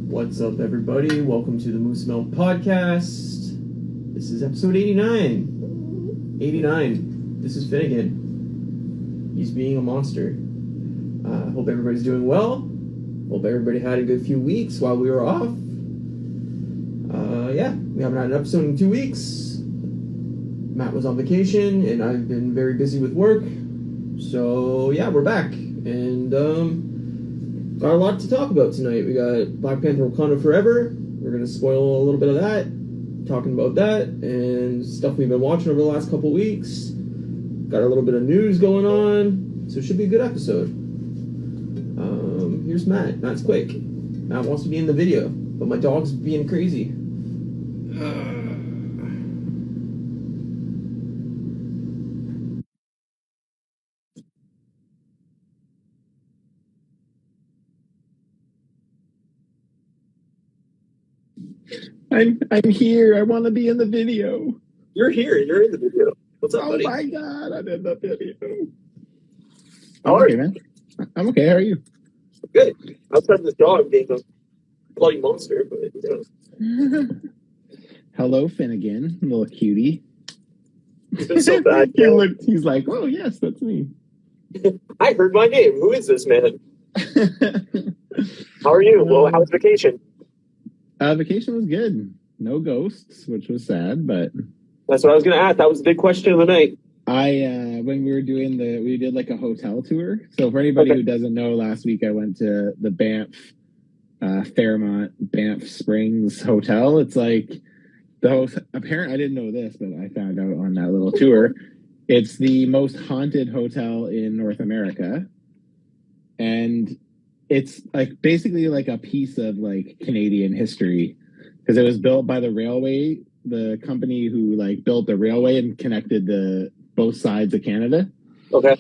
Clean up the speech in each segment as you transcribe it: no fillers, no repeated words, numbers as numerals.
What's up, everybody? Welcome to the Moose Milk Podcast. This is episode 89. 89. This is Finnegan. He's being a monster. Hope everybody's doing well. Hope everybody had a good few weeks while we were off. We haven't had an episode in 2 weeks. Matt was on vacation, and I've been very busy with work. So, yeah, we're back. And, got a lot to talk about tonight. We got Black Panther Wakanda Forever. We're going to spoil a little bit of that, talking about that, and stuff we've been watching over the last couple weeks. Got a little bit of news going on, so it should be a good episode. Here's Matt. Matt's quick. Matt wants to be in the video, but my dog's being crazy. I'm here. I want to be in the video. You're here. You're in the video. What's up, buddy? Oh my god, I'm in the video. How are you, man? I'm okay. How are you? Good. Outside this dog being a bloody monster, but Hello, Finnegan, little cutie. He's been so bad. He's like, oh yes, that's me. I heard my name. Who is this man? How are you? Well, how was vacation? Vacation was good. No ghosts, which was sad, but that's what I was going to ask. That was the big question of the night. When we were doing we did like a hotel tour. So for anybody who doesn't know, last week I went to the Banff, Fairmont, Banff Springs Hotel. It's like apparently I didn't know this, but I found out on that little tour. It's the most haunted hotel in North America. And it's like basically like a piece of like Canadian history because it was built by the railway, the company who like built the railway and connected both sides of Canada. Okay.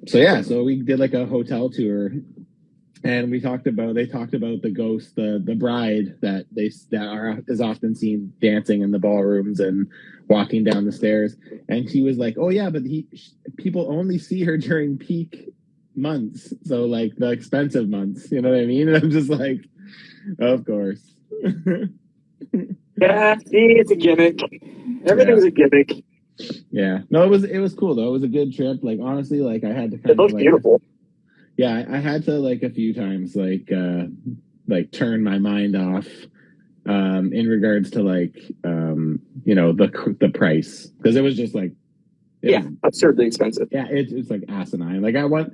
So we did like a hotel tour, and they talked about the ghost, the bride that is often seen dancing in the ballrooms and walking down the stairs. And she was like, "Oh yeah, but people only see her during peak months, so like the expensive months, you know what I mean?" And I'm just like, of course. Yeah, see, it's a gimmick. Everything's a gimmick. Yeah, no, it was cool though. It was a good trip. Like honestly, like I had to it looks beautiful. Yeah, I had to like a few times like turn my mind off in regards to like the price, because it was just like absurdly expensive. Yeah, it's like asinine. Like I went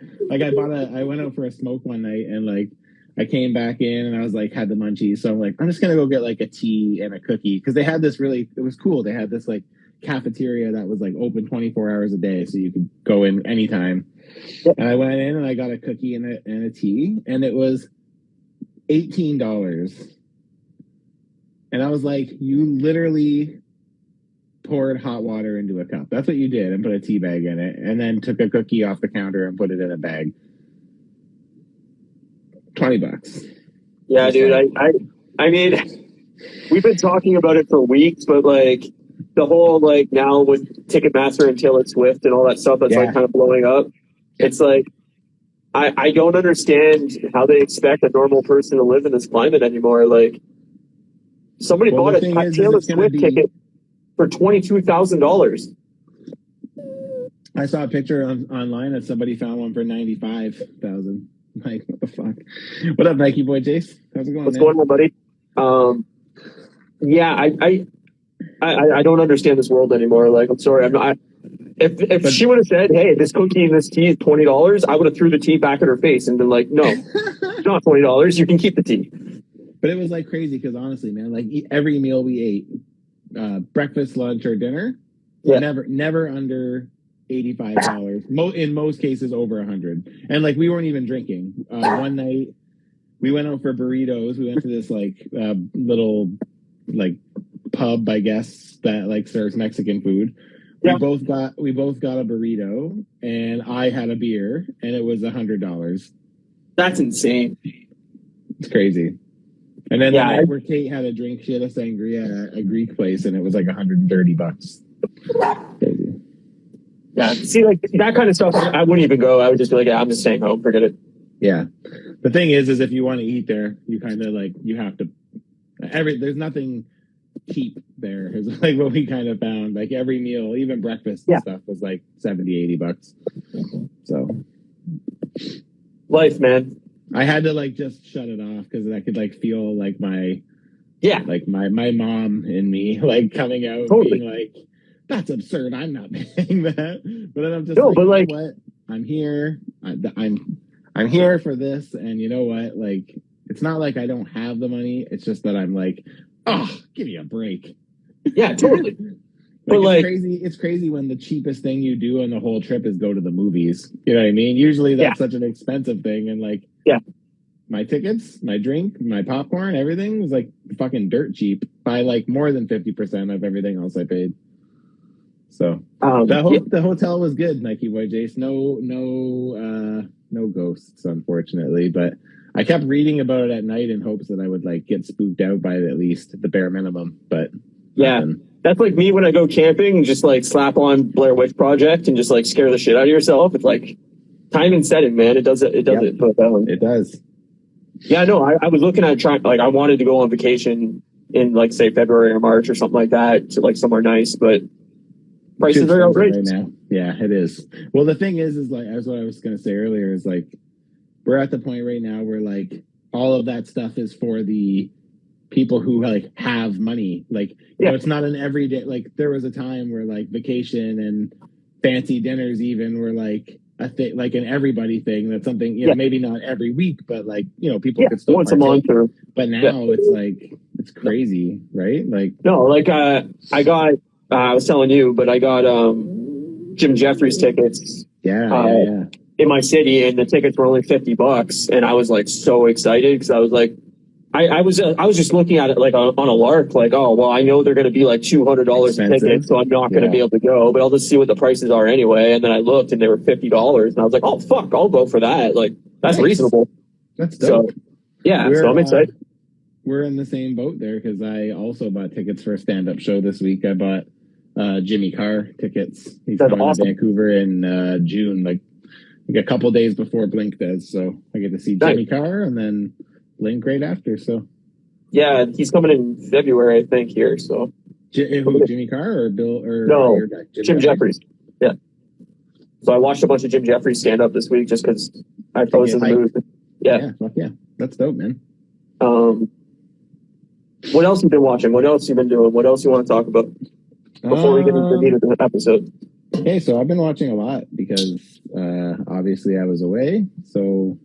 out for a smoke one night, and like I came back in and I was like had the munchies, so I'm like, I'm just gonna go get like a tea and a cookie, because they had this it was cool. They had this like cafeteria that was like open 24 hours a day, so you could go in anytime. Yep. And I went in and I got a cookie and a tea, and it was $18. And I was like, you literally poured hot water into a cup. That's what you did, and put a tea bag in it, and then took a cookie off the counter and put it in a bag. $20. Yeah, dude. I mean, we've been talking about it for weeks, but like the whole like now with Ticketmaster and Taylor Swift and all that stuff that's like kind of blowing up. It's like I don't understand how they expect a normal person to live in this climate anymore. Like somebody bought a Taylor Swift ticket for $22,000. I saw a picture online that somebody found one for $95,000. Like, what the fuck? What up, Nike boy, Jace? How's it going? What's going on, buddy? I don't understand this world anymore. Like, I'm sorry, I'm not. If she would have said, "Hey, this cookie and this tea is $20," I would have threw the tea back at her face and been like, "No, it's not $20. You can keep the tea." But it was like crazy because honestly, man, like every meal we ate, breakfast, lunch, or dinner, never under $85. In most cases, over $100. And like we weren't even drinking. One night, we went out for burritos. We went to this like little like pub, I guess, that like serves Mexican food. We both got a burrito, and I had a beer, and it was $100. That's insane. It's crazy. And then the night where Kate had a drink, she had a sangria at a Greek place, and it was like $130. Crazy. Yeah, see, like that kind of stuff, I wouldn't even go. I would just be like, I'm just staying home. Forget it. Yeah. The thing is if you want to eat there, you kind of like, you have to, there's nothing cheap there is like what we kind of found. Like every meal, even breakfast and stuff was like $70-$80. So life, man. I had to like just shut it off because I could like feel like my mom in me like coming out being like, that's absurd, I'm not paying that. But then I'm just you know what, I'm here, I'm here for this, and you know what, like it's not like I don't have the money, it's just that I'm like, oh, give me a break. Yeah, totally. But like, it's crazy when the cheapest thing you do on the whole trip is go to the movies. You know what I mean? Usually that's such an expensive thing, and like, my tickets, my drink, my popcorn, everything was like fucking dirt cheap by like more than 50% of everything else I paid. So the hotel was good, Nike Boy Jace. No ghosts, unfortunately, but I kept reading about it at night in hopes that I would like get spooked out by at least the bare minimum. But that's like me when I go camping, just like slap on Blair Witch Project and just like scare the shit out of yourself. It's like time and setting, man. It does it. It does. Yeah, no, I was looking at trying, like I wanted to go on vacation in like say February or March or something like that to like somewhere nice, but prices are outrageous right now. Yeah, it is. Well, the thing is like, as what I was going to say earlier, is like we're at the point right now where like all of that stuff is for the people who like have money. Like, you know, it's not an everyday, like there was a time where like vacation and fancy dinners even were like a thing, like an everybody thing. That's something, you know, maybe not every week, but like, you know, people could still once a month. But now it's like, it's crazy, right? Like, no, like I was telling you, but I got Jim Jeffries tickets. In my city, and the tickets were only $50, and I was like so excited because I was like, I was just looking at it like on a lark, like, oh well, I know they're going to be like $200 a ticket, so I'm not going to be able to go, but I'll just see what the prices are anyway. And then I looked, and they were $50, and I was like, oh fuck, I'll go for that. Like that's reasonable. That's dope. So so I'm excited. We're in the same boat there because I also bought tickets for a stand-up show this week. I bought Jimmy Carr tickets. He's coming to Vancouver in June, like a couple days before Blink does. So I get to see Jimmy Carr and then Blink right after. So he's coming in February, I think, here. So who, Jimmy Carr or Bill or no, Jim Jeffries? Yeah. So I watched a bunch of Jim Jeffries stand up this week just because I was in the mood. Yeah, that's dope, man. What else you been watching? What else you been doing? What else you want to talk about before we get into the meat of the episode? Okay, so I've been watching a lot because obviously I was away. So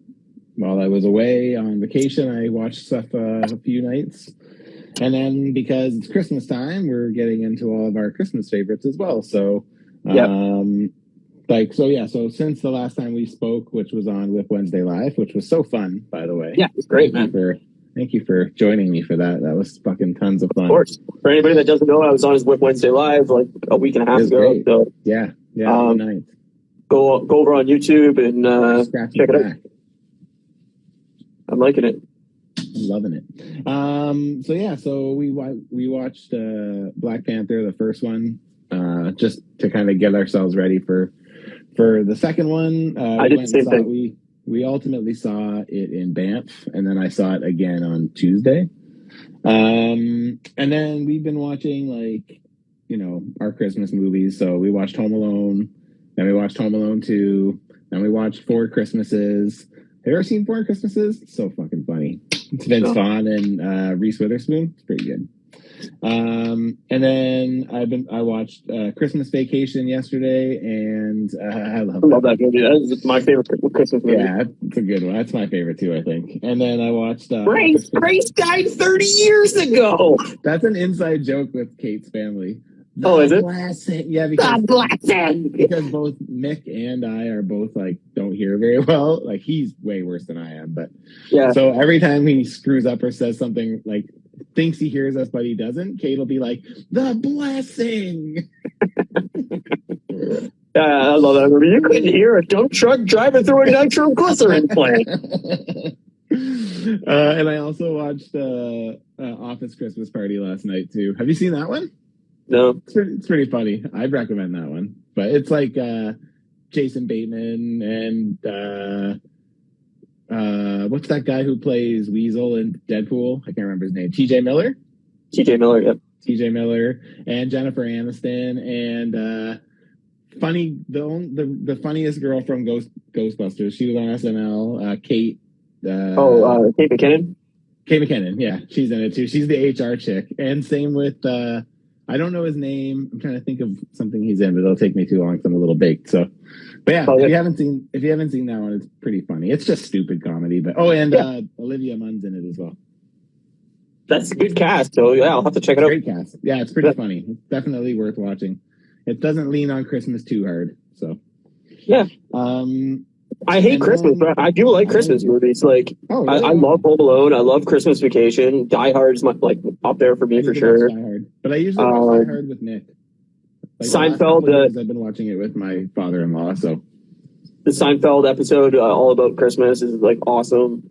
while I was away on vacation, I watched stuff a few nights. And then because it's Christmas time, we're getting into all of our Christmas favorites as well. So, so since the last time we spoke, which was on Whip Wednesday Live, which was so fun, by the way. Yeah, it's great, man. Thank you for joining me for that. That was fucking tons of fun. Of course. For anybody that doesn't know, I was on his Whip Wednesday Live like a week and a half ago. Great. So nice. Go over on YouTube and check it out. I'm liking it. I'm loving it. So we watched Black Panther, the first one, just to kind of get ourselves ready for the second one. I did the same thing. We ultimately saw it in Banff, and then I saw it again on Tuesday. And then we've been watching, like, you know, our Christmas movies. So we watched Home Alone, then we watched Home Alone 2, then we watched Four Christmases. Have you ever seen Four Christmases? It's so fucking funny. It's Vince Vaughn and Reese Witherspoon. It's pretty good. And then I watched Christmas Vacation yesterday, and I love that movie. That's my favorite Christmas movie. Yeah, it's a good one. That's my favorite too, I think. And then I watched Grace died 30 years ago. That's an inside joke with Kate's family. Is it? Blessing. Yeah, because both Mick and I are both like don't hear very well. Like he's way worse than I am, but so every time he screws up or says something like thinks he hears us but he doesn't, Kate will be like, the blessing. I love that movie. You couldn't hear a dump truck driving through a nitroglycerin plant. And I also watched Office Christmas Party last night too. Have you seen that one? No. It's pretty funny. I'd recommend that one. But it's like Jason Bateman and what's that guy who plays Weasel in Deadpool? I can't remember his name. TJ Miller. TJ Miller, yep. TJ Miller and Jennifer Aniston and the funniest girl from Ghostbusters. She was on SNL. Kate. Kate McKinnon. Kate McKinnon, yeah, she's in it too. She's the HR chick, and same with I don't know his name. I'm trying to think of something he's in, but it'll take me too long because I'm a little baked. So, but yeah, if you haven't seen that one, it's pretty funny. It's just stupid comedy, but Olivia Munn's in it as well. That's a good cast, so yeah, I'll have to check it out. Great cast. Yeah, it's pretty funny. It's definitely worth watching. It doesn't lean on Christmas too hard, so yeah. I hate Christmas, but I do like Christmas movies. Like, really? I love Home Alone. I love Christmas Vacation. Die Hard's up there for me for sure. Die Hard. But I usually watch Die Hard with Nick. Seinfeld. I've been watching it with my father-in-law. So the Seinfeld episode, all about Christmas, is like awesome.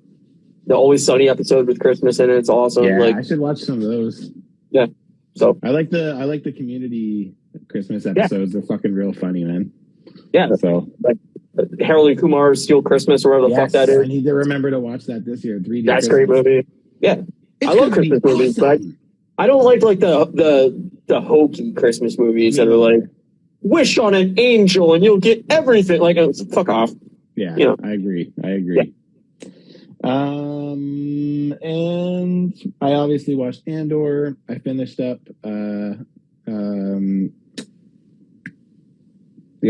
The Always Sunny episode with Christmas in it, it's awesome. Yeah, like, I should watch some of those. Yeah. So I like the Community Christmas episodes. They're fucking real funny, man. Yeah. So like Harold and Kumar's Steal Christmas or whatever the fuck that is. I need to remember to watch that this year. 3D. That's a great movie. Yeah. I love Christmas movies, but I don't like the hokey Christmas movies that are like, wish on an angel and you'll get everything. Like, fuck off. Yeah, you know? I agree. Yeah. And I obviously watched Andor. I finished up the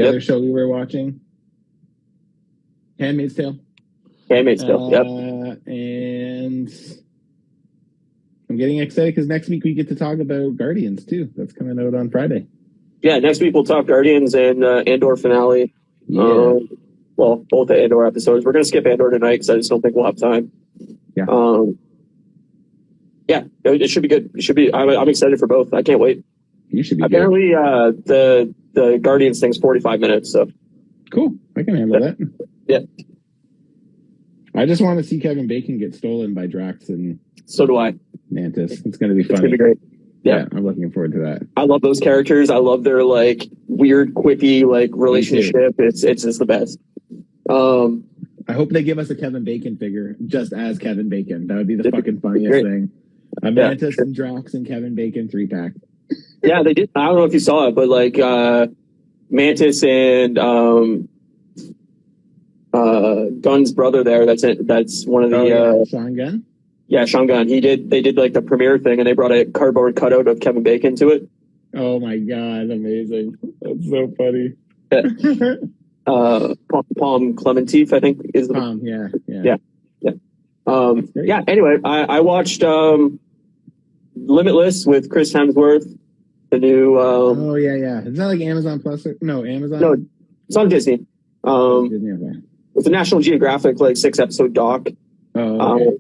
other show we were watching, Handmaid's Tale. Handmaid's Tale, yep. And I'm getting excited because next week we get to talk about Guardians too. That's coming out on Friday. Yeah, next week we'll talk Guardians and Andor finale. Yeah. Well, both the Andor episodes. We're going to skip Andor tonight because I just don't think we'll have time. Yeah. Yeah, it should be good. It should be. I'm excited for both. I can't wait. You should be. Apparently, the Guardians thing's 45 minutes. So cool. I can handle that. Yeah. I just want to see Kevin Bacon get stolen by Drax and. So do I. Mantis. It's going to be funny. It's going to be great. Yeah, I'm looking forward to that. I love those characters. I love their like weird, quippy like relationship. It's just the best. I hope they give us a Kevin Bacon figure just as Kevin Bacon. That would be the fucking funniest thing. A Mantis and Drax and Kevin Bacon 3-pack. Yeah, they did. I don't know if you saw it, but like Mantis and Gunn's brother there. That's it. That's one of the Sean Gunn. Yeah, Sean Gunn. They did like the premiere thing, and they brought a cardboard cutout of Kevin Bacon to it. Oh my god, amazing! That's so funny. Palm Clementif, I think is the Palm. Yeah. Anyway, I watched Limitless with Chris Hemsworth. The new. Is that like Amazon Plus? No, Amazon. No, it's on Disney. Disney, okay. It's a National Geographic like 6-episode doc. Oh. Okay.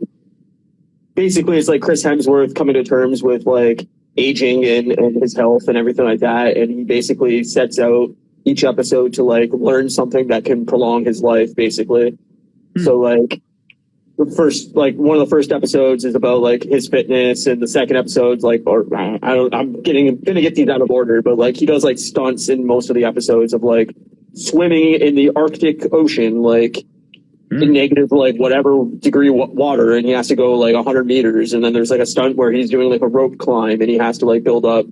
Basically, it's like Chris Hemsworth coming to terms with like aging and his health and everything like that, and he basically sets out each episode to like learn something that can prolong his life, basically. So like one of the first episodes is about like his fitness, and the second episode's like, I'm gonna get these out of order, but like he does like stunts in most of the episodes of like swimming in the Arctic Ocean, like in negative like whatever degree water, and he has to go like 100 meters, and then there's like a stunt where he's doing like a rope climb, and he has to like build up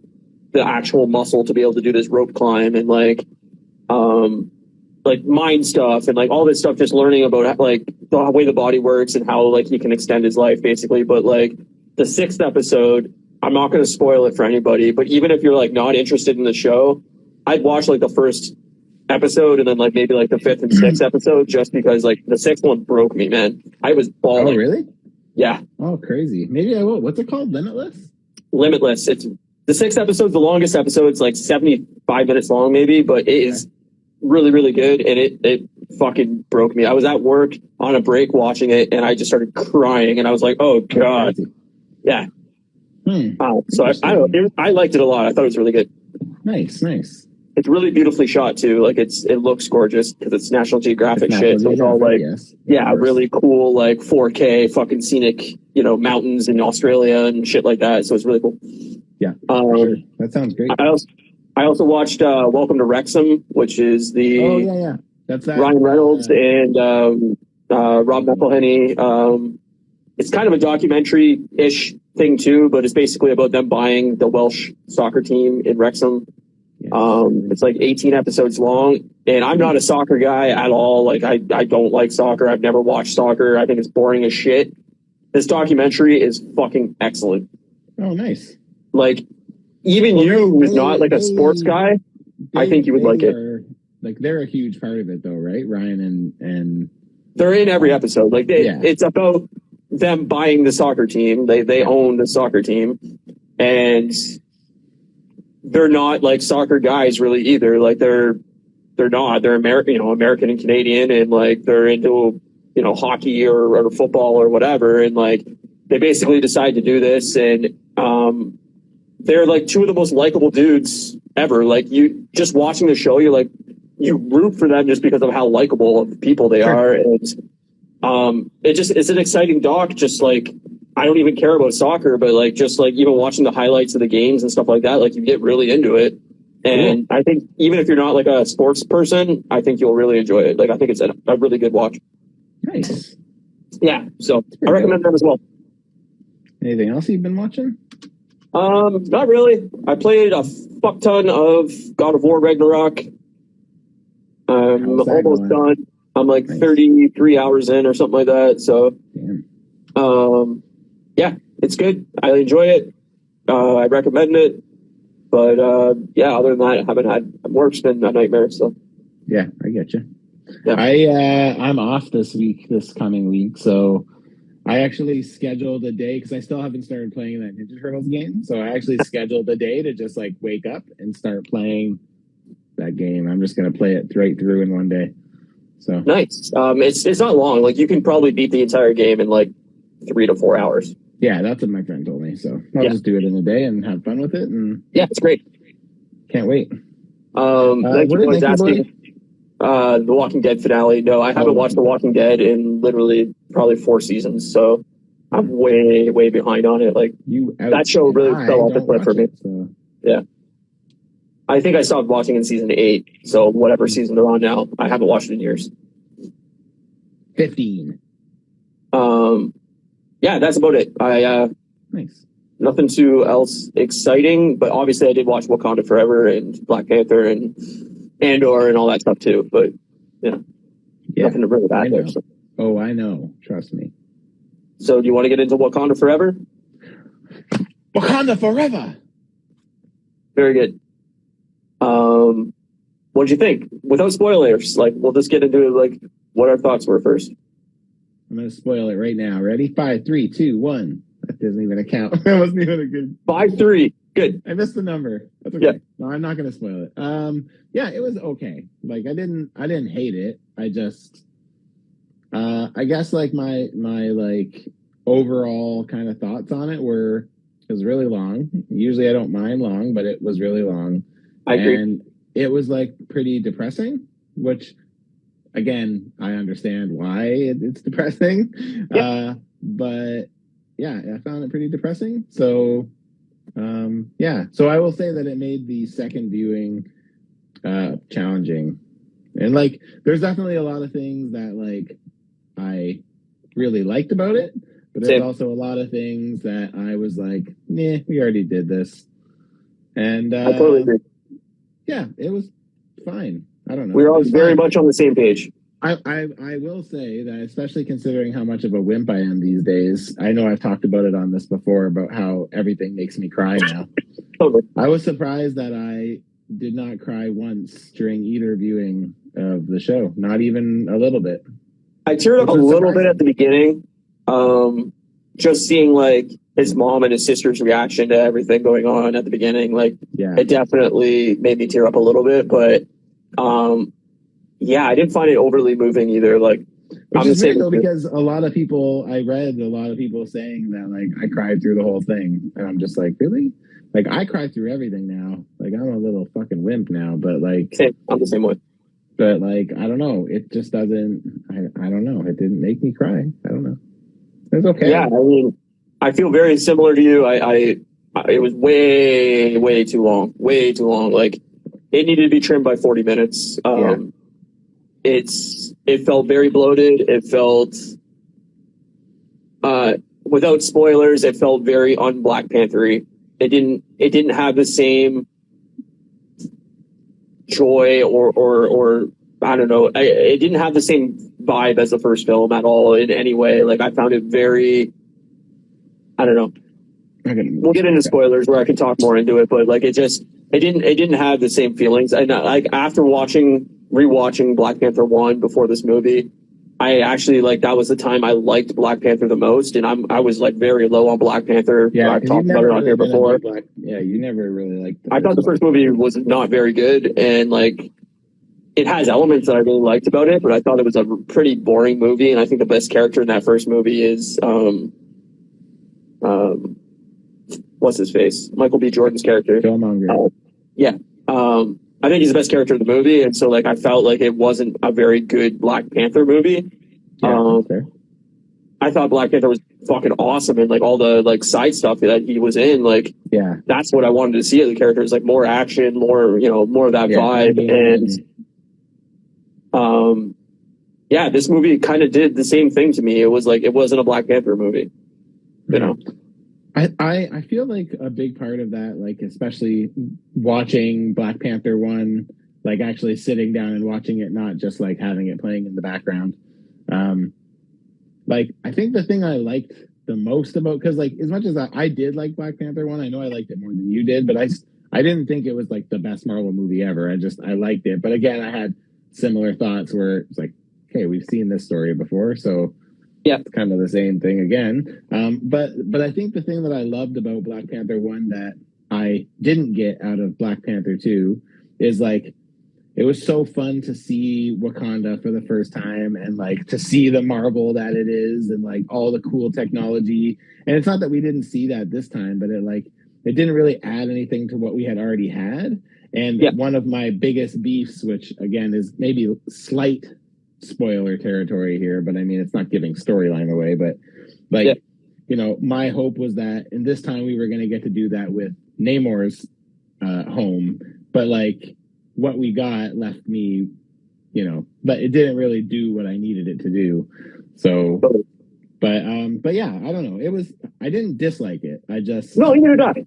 the actual muscle to be able to do this rope climb, and like mind stuff and like all this stuff, just learning about like the way the body works and how like he can extend his life, basically. But like the 6th episode, I'm not going to spoil it for anybody, but even if you're like not interested in the show, I'd watch like the first episode and then like maybe like the 5th and 6th episode, just because like the 6th one broke me, man. I was bawling. Oh, really? Yeah. Oh, crazy. Maybe I will. What's it called? Limitless. It's the 6th episode's the longest episode. It's like 75 minutes long, maybe, but it is really, really good, and it fucking broke me. I was at work on a break watching it, and I just started crying, and I was like, "Oh god, yeah." So I liked it a lot. I thought it was really good. Nice. It's really beautifully shot too. Like it looks gorgeous because it's National Geographic shit. So it's all like, really cool, like 4K fucking scenic, mountains in Australia and shit like that. So it's really cool. Yeah, sure. That sounds great. I also watched Welcome to Wrexham, which is the that's that Ryan Reynolds and Rob McElhenney. It's kind of a documentary-ish thing too, but it's basically about them buying the Welsh soccer team in Wrexham. Yes. It's like 18 episodes long, and I'm not a soccer guy at all. Like I don't like soccer. I've never watched soccer. I think it's boring as shit. This documentary is fucking excellent. Oh, nice. Like, even who's not like a sports guy, I think you would like it. Like, they're a huge part of it though, right? Ryan and they're in every episode. Like it's about them buying the soccer team. They own the soccer team, and they're not like soccer guys really either. Like they're not. They're American, American and Canadian, and like they're into hockey or football or whatever, and like they basically decide to do this, and they're like two of the most likable dudes ever. Like, you just watching the show, you're like, you root for them just because of how likable of people they are, and it's an exciting doc. Just like, I don't even care about soccer, but like just like even watching the highlights of the games and stuff like that, like you get really into it. And I think even if you're not like a sports person, I think you'll really enjoy it. Like, I think it's a really good watch. Nice. Yeah, so I recommend that as well. Anything else you've been watching? Not really. I played a fuck ton of God of War Ragnarok. I'm almost done. I'm like 33 hours in or something like that. So, yeah, it's good. I enjoy it. I recommend it. But yeah, other than that, I haven't had work's been a nightmare. So, yeah, I get you. Yeah. I'm off this coming week, so I actually scheduled a day because I still haven't started playing that Ninja Turtles game. So I actually scheduled a day to just like wake up and start playing that game. I'm just gonna play it right through in one day. So nice. It's not long. Like, you can probably beat the entire game in like 3 to 4 hours. Yeah, that's what my friend told me. So I'll just do it in a day and have fun with it. And yeah, it's great. Can't wait. Thank you for asking. The Walking Dead finale. No, I haven't watched The Walking Dead in literally probably 4 seasons, so I'm way, way behind on it. Like, that show really fell off the cliff for me. So. Yeah. I think I stopped watching in season 8, so whatever season they're on now, I haven't watched it in years. 15. Yeah, that's about it. Nice. Nothing too else exciting, but obviously I did watch Wakanda Forever and Black Panther and Andor and all that stuff too, but nothing to really back there. So. Oh, I know. Trust me. So, do you want to get into Wakanda Forever? Wakanda Forever. Very good. What'd you think? Without spoilers, like, we'll just get into like what our thoughts were first. I'm gonna spoil it right now. Ready? 5, 3, 2, 1. That doesn't even account. That wasn't even a good. 5, 3. Good. I missed the number. That's okay. Yeah. No, I'm not gonna spoil it. Yeah, it was okay. Like, I didn't hate it. I just, I guess like my like overall kind of thoughts on it were, it was really long. Usually I don't mind long, but it was really long. I agree. And it was like pretty depressing, which again, I understand why it's depressing. Yeah. But yeah, I found it pretty depressing. So, yeah. So I will say that it made the second viewing challenging. And like, there's definitely a lot of things that like I really liked about it, but there's also a lot of things that I was like, nah, we already did this. And I totally agree. Yeah, it was fine. I don't know. We're all very much on the same page. I will say that, especially considering how much of a wimp I am these days, I know I've talked about it on this before, about how everything makes me cry now. Totally. I was surprised that I did not cry once during either viewing of the show. Not even a little bit. I teared up a little bit at the beginning. Just seeing like his mom and his sister's reaction to everything going on at the beginning. Like, it definitely made me tear up a little bit, but yeah, I didn't find it overly moving either. Like, which is weird though, because I read a lot of people saying that like I cried through the whole thing, and I'm just like, really? Like, I cry through everything now. Like, I'm a little fucking wimp now, but like, I'm the same way. But like, I don't know. It just doesn't. I don't know. It didn't make me cry. I don't know. It's okay. Yeah, I mean, I feel very similar to you. It was way too long. Way too long. Like, it needed to be trimmed by 40 minutes. it felt very bloated. It felt, without spoilers, it felt very un-Black Panther-y. It didn't have the same joy or I don't know. It didn't have the same vibe as the first film at all in any way. Like, I found it very, I don't know. We'll get into spoilers where I can talk more into it, but like it didn't have the same feelings. And like after rewatching Black Panther 1 before this movie, I actually like that was the time I liked Black Panther the most, and I was like very low on Black Panther. Yeah, I've talked about it on here before. You never really liked. I thought the first movie was not very good, and like it has elements that I really liked about it, but I thought it was a pretty boring movie. And I think the best character in that first movie is what's his face? Michael B. Jordan's character. Killmonger. Yeah. I think he's the best character in the movie, and so like I felt like it wasn't a very good Black Panther movie. Yeah, I thought Black Panther was fucking awesome, and like all the like side stuff that he was in, like that's what I wanted to see as a character. It's like more action, more more of that vibe, and this movie kind of did the same thing to me. It was like it wasn't a Black Panther movie, you know. I feel like a big part of that, like especially watching Black Panther 1, like actually sitting down and watching it, not just like having it playing in the background. Like I think the thing I liked the most about, because like as much as I did like Black Panther 1, I know I liked it more than you did, but I didn't think it was like the best Marvel movie ever. I liked it, but again, I had similar thoughts where it's like, okay, we've seen this story before, so. Yeah, it's kind of the same thing again. But I think the thing that I loved about Black Panther 1 that I didn't get out of Black Panther 2 is like it was so fun to see Wakanda for the first time and like to see the marvel that it is and like all the cool technology. And it's not that we didn't see that this time, but it didn't really add anything to what we had already had. And one of my biggest beefs, which again is maybe slight spoiler territory here, but I mean it's not giving storyline away, but like my hope was that in this time we were going to get to do that with Namor's home, but like what we got left me, but it didn't really do what I needed it to do. So but yeah, I don't know, I didn't dislike it, I just neither did I.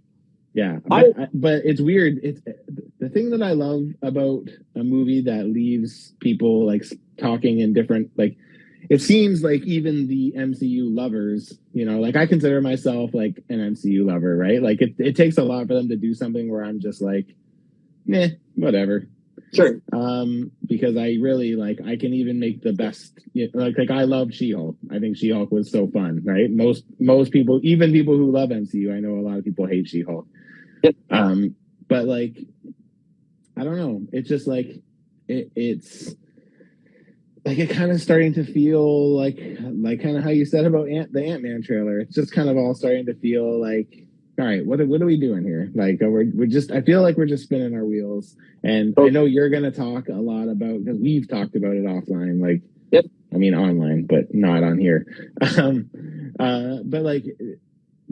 Yeah, but it's weird. It's the thing that I love about a movie that leaves people like talking in different, like it seems like even the MCU lovers, like I consider myself like an MCU lover, right? Like it takes a lot for them to do something where I'm just like, meh, whatever. Sure. Because I really like, I can even make the best, like I loved She-Hulk. I think She-Hulk was so fun, right? Most people, even people who love MCU, I know a lot of people hate She-Hulk. Yep. But like, I don't know. It's just like, it's like it kind of starting to feel like kind of how you said about the Ant-Man trailer. It's just kind of all starting to feel like, all right, what are we doing here? Like we're just, I feel like we're just spinning our wheels. And I know you're going to talk a lot about, because we've talked about it offline, like, I mean online, but not on here. But like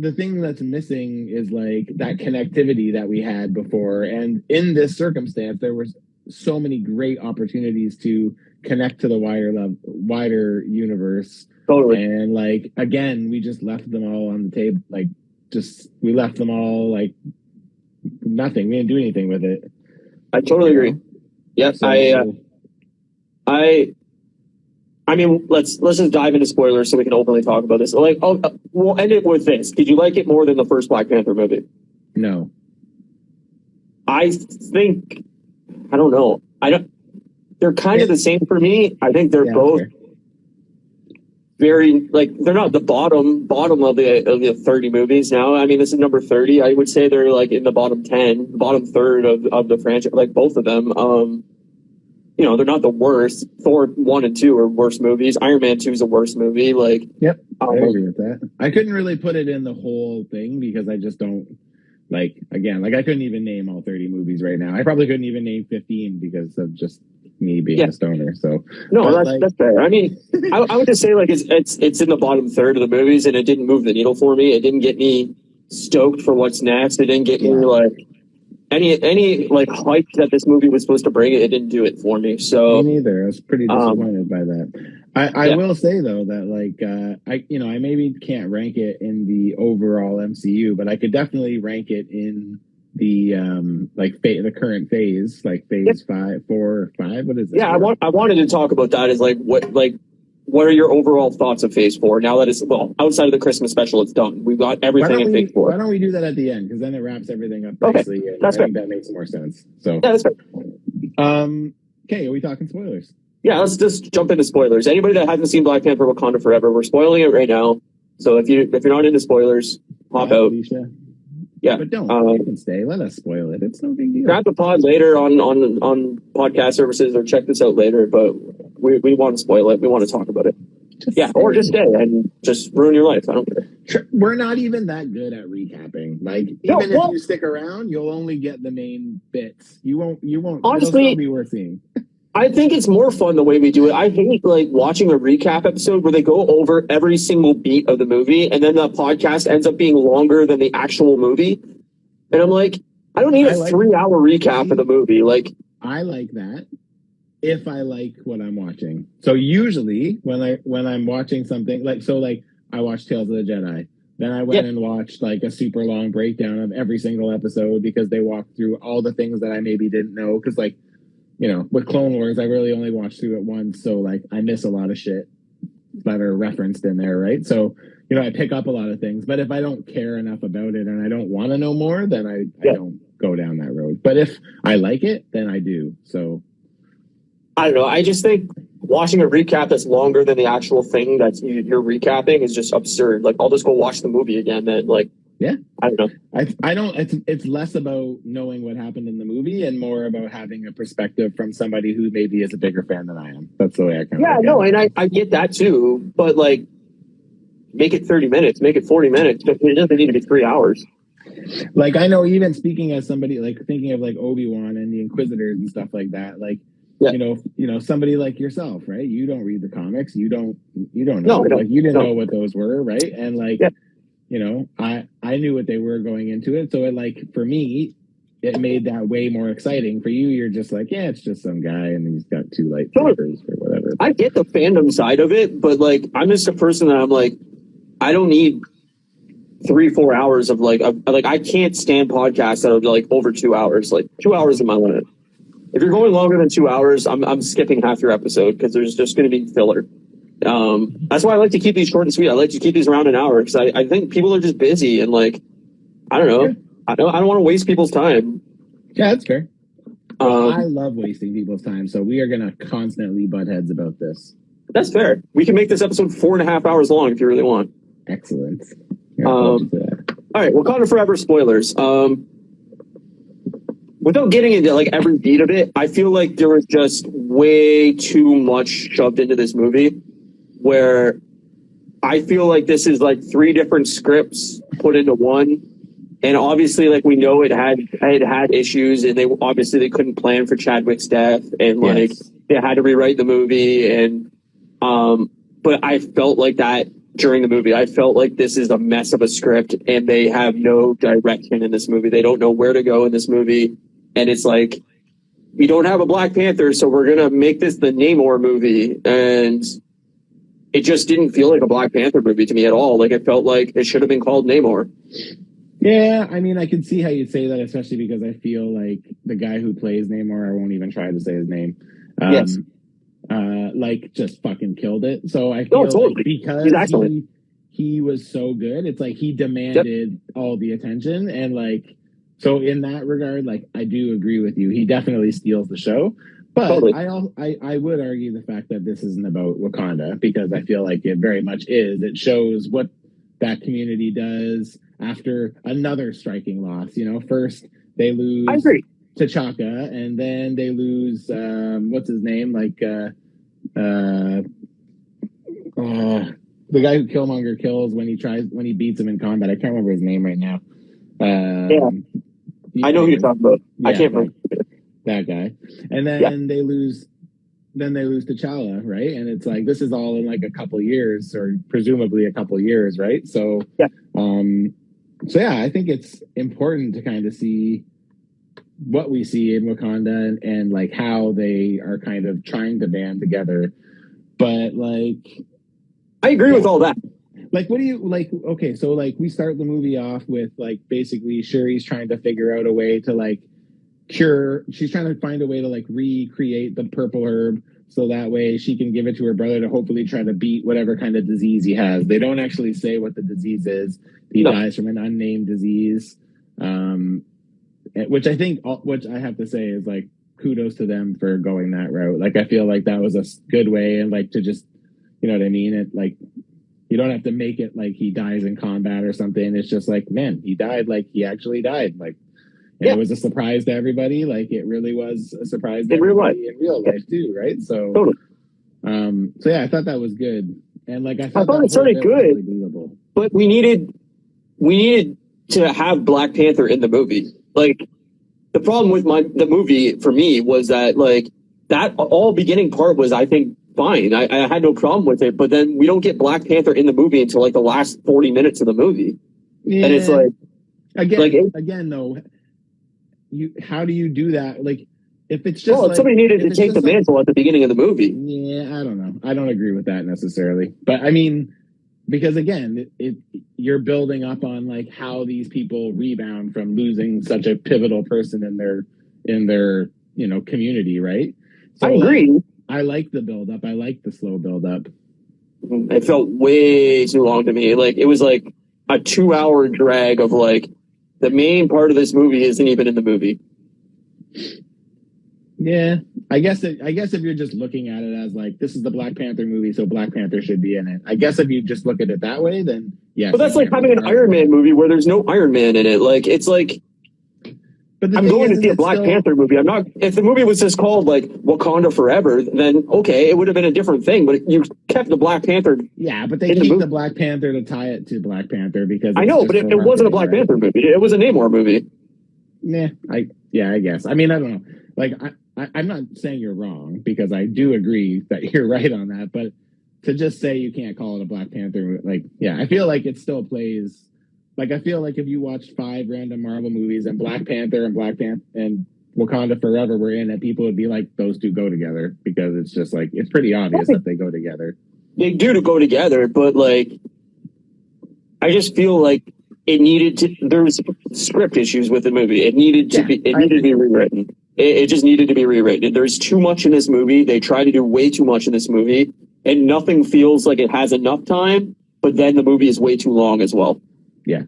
the thing that's missing is like that connectivity that we had before. And in this circumstance, there was so many great opportunities to connect to the wider universe. Totally. And like, again, we just left them all on the table. Like, we left them all like nothing. We didn't do anything with it. I totally agree. Yeah, so, I mean, let's just dive into spoilers so we can openly talk about this. Like, we'll end it with this. Did you like it more than the first Black Panther movie? No. I think, I don't know. They're kind of the same for me. I think they're both very, like, they're not the bottom of the 30 movies now. I mean, this is number 30. I would say they're like in the bottom 10, bottom third of the franchise, like both of them. They're not the worst. Thor 1 and 2 are worst movies. Iron Man 2 is a worst movie. Like, yep, I agree with that. I couldn't really put it in the whole thing because I just don't like. Again, like I couldn't even name all 30 movies right now. I probably couldn't even name 15 because of just me being a stoner. So no, that's fair. I mean, I would just say like it's in the bottom third of the movies, and it didn't move the needle for me. It didn't get me stoked for what's next. It didn't get me like. any like hype that this movie was supposed to bring, it didn't do it for me. Me So neither. I was pretty disappointed by that. I yeah. will say though that like I maybe can't rank it in the overall MCU, but I could definitely rank it in the the current phase, like phase 5, 4, or 5. What is it? Yeah, I wanted to talk about that. Is like what are your overall thoughts of Phase 4 now that it's outside of the Christmas special, it's done. We've got everything in Phase 4. Why don't we do that at the end? Because then it wraps everything up Okay, nicely. And that's I think that makes more sense. So yeah, that's fair. Okay, are we talking spoilers? Yeah, let's just jump into spoilers. Anybody that hasn't seen Black Panther: Wakanda Forever, we're spoiling it right now. So if you're not into spoilers, hop out. Alicia. Yeah, but don't. You can stay. Let us spoil it. It's no big deal. Grab the pod later on podcast services, or check this out later. But we want to spoil it. We want to talk about it. Or just stay and just ruin your life. I don't care. We're not even that good at recapping. Like if you stick around, you'll only get the main bits. You won't. Honestly, it'll still be worth seeing. I think it's more fun the way we do it. I hate like watching a recap episode where they go over every single beat of the movie and then the podcast ends up being longer than the actual movie. And I'm like, I don't need a 3-hour recap of the movie. Like, I like that if I like what I'm watching. So usually when I'm watching something like I watched Tales of the Jedi. Then I went and watched like a super long breakdown of every single episode because they walked through all the things that I maybe didn't know. Because like, with Clone Wars, I really only watched through it once. So like I miss a lot of shit that are referenced in there, right? So, I pick up a lot of things. But if I don't care enough about it and I don't want to know more, then I don't go down that road. But if I like it, then I do. So I don't know. I just think watching a recap that's longer than the actual thing that you're recapping is just absurd. Like, I'll just go watch the movie again. Then, like, I don't know. I don't. It's less about knowing what happened in the movie and more about having a perspective from somebody who maybe is a bigger fan than I am. That's the way I kind of. Yeah, no, and I get that too. But like, make it 30 minutes, make it 40 minutes. It doesn't need to be 3 hours. Like, I know, even speaking as somebody like thinking of like Obi-Wan and the Inquisitors and stuff like that, like. Somebody like yourself, right? You don't read the comics. You don't know. No, like you didn't know what those were, right? And like, I knew what they were going into it. So it, like, for me, it made that way more exciting. For you, you're just like, yeah, it's just some guy and he's got 2 lightsabers or whatever. I get the fandom side of it, but like, I'm just a person that I'm like, I don't need 3-4 hours of like I can't stand podcasts that are like over 2 hours. Like 2 hours is my limit. If you're going longer than 2 hours, I'm skipping half your episode because there's just going to be filler. That's why I like to keep these short and sweet. I like to keep these around an hour because I think people are just busy and like, I don't know. I don't want to waste people's time. Yeah, that's fair. I love wasting people's time, so we are going to constantly butt heads about this. That's fair. We can make this episode 4.5 hours long if you really want. Excellent. All right, Wakanda Forever spoilers. Without getting into like every beat of it, I feel like there was just way too much shoved into this movie where I feel like this is like 3 different scripts put into one. And obviously, like, we know it had issues and they couldn't plan for Chadwick's death and like they had to rewrite the movie. And, but I felt like that during the movie. I felt like this is a mess of a script and they have no direction in this movie. They don't know where to go in this movie. And it's like, we don't have a Black Panther, so we're going to make this the Namor movie. And it just didn't feel like a Black Panther movie to me at all. Like, it felt like it should have been called Namor. Yeah, I mean, I can see how you'd say that, especially because I feel like the guy who plays Namor, I won't even try to say his name, like, just fucking killed it. So I feel like because he was so good, it's like he demanded all the attention. And like, so in that regard, like, I do agree with you. He definitely steals the show. But I would argue the fact that this isn't about Wakanda, because I feel like it very much is. It shows what that community does after another striking loss. First they lose T'Chaka, and then they lose what's his name? Like the guy who Killmonger kills when he beats him in combat. I can't remember his name right now. I know who you're talking about. I can't remember that guy. And then they lose T'Challa, right? And it's like, this is all in like a couple years, or presumably a couple years, right? So I think it's important to kind of see what we see in Wakanda and like how they are kind of trying to band together. But like, I agree with all that. Like, what do you like? Okay, so like we start the movie off with like basically Shuri's trying to figure out a way to like cure. She's trying to find a way to like recreate the purple herb so that way she can give it to her brother to hopefully try to beat whatever kind of disease he has. They don't actually say what the disease is. He dies from an unnamed disease, which I think, which I have to say is like kudos to them for going that route. Like I feel like that was a good way and like to just, you know what I mean? It like. You don't have to make it like he dies in combat or something. It's just like, man, he died like he actually died. Like, and it was a surprise to everybody. Like, it really was a surprise to everybody in real life too, right? So, totally. So yeah, I thought that was good, and like I thought it started good, but we needed to have Black Panther in the movie. Like, the problem with the movie for me was that like that all beginning part was, I think, fine. I had no problem with it, but then we don't get Black Panther in the movie until like the last 40 minutes of the movie. Yeah. And it's like again though, how do you do that? Like if it's just like, somebody needed to take the mantle at the beginning of the movie. Yeah, I don't know. I don't agree with that necessarily. But I mean, because again, you're building up on like how these people rebound from losing such a pivotal person in their community, right? So, I agree. Like, I like the build up. I like the slow build up. It felt way too long to me. Like it was like a 2-hour drag of like the main part of this movie isn't even in the movie. Yeah, I guess if you're just looking at it as like this is the Black Panther movie, so Black Panther should be in it. I guess if you just look at it that way, then yes. But that's like having an Iron Man movie where there's no Iron Man in it. Like it's like. But I'm going to see a Black Panther movie. I'm not. If the movie was just called like Wakanda Forever, then okay, it would have been a different thing. But you kept the Black Panther. Yeah, but they keep the Black Panther to tie it to Black Panther because I know, but it wasn't a Black Panther movie. It was a Namor movie. I guess. I mean, I don't know. Like, I'm not saying you're wrong because I do agree that you're right on that. But to just say you can't call it a Black Panther, like, yeah, I feel like it still plays. Like, I feel like if you watched 5 random Marvel movies and Black Panther and Wakanda Forever were in it, people would be like, those two go together because it's just like, it's pretty obvious that they go together. They do go together, but like, I just feel like it needed to, there was script issues with the movie. It needed to be rewritten. It just needed to be rewritten. There's too much in this movie. They try to do way too much in this movie and nothing feels like it has enough time, but then the movie is way too long as well. Yeah.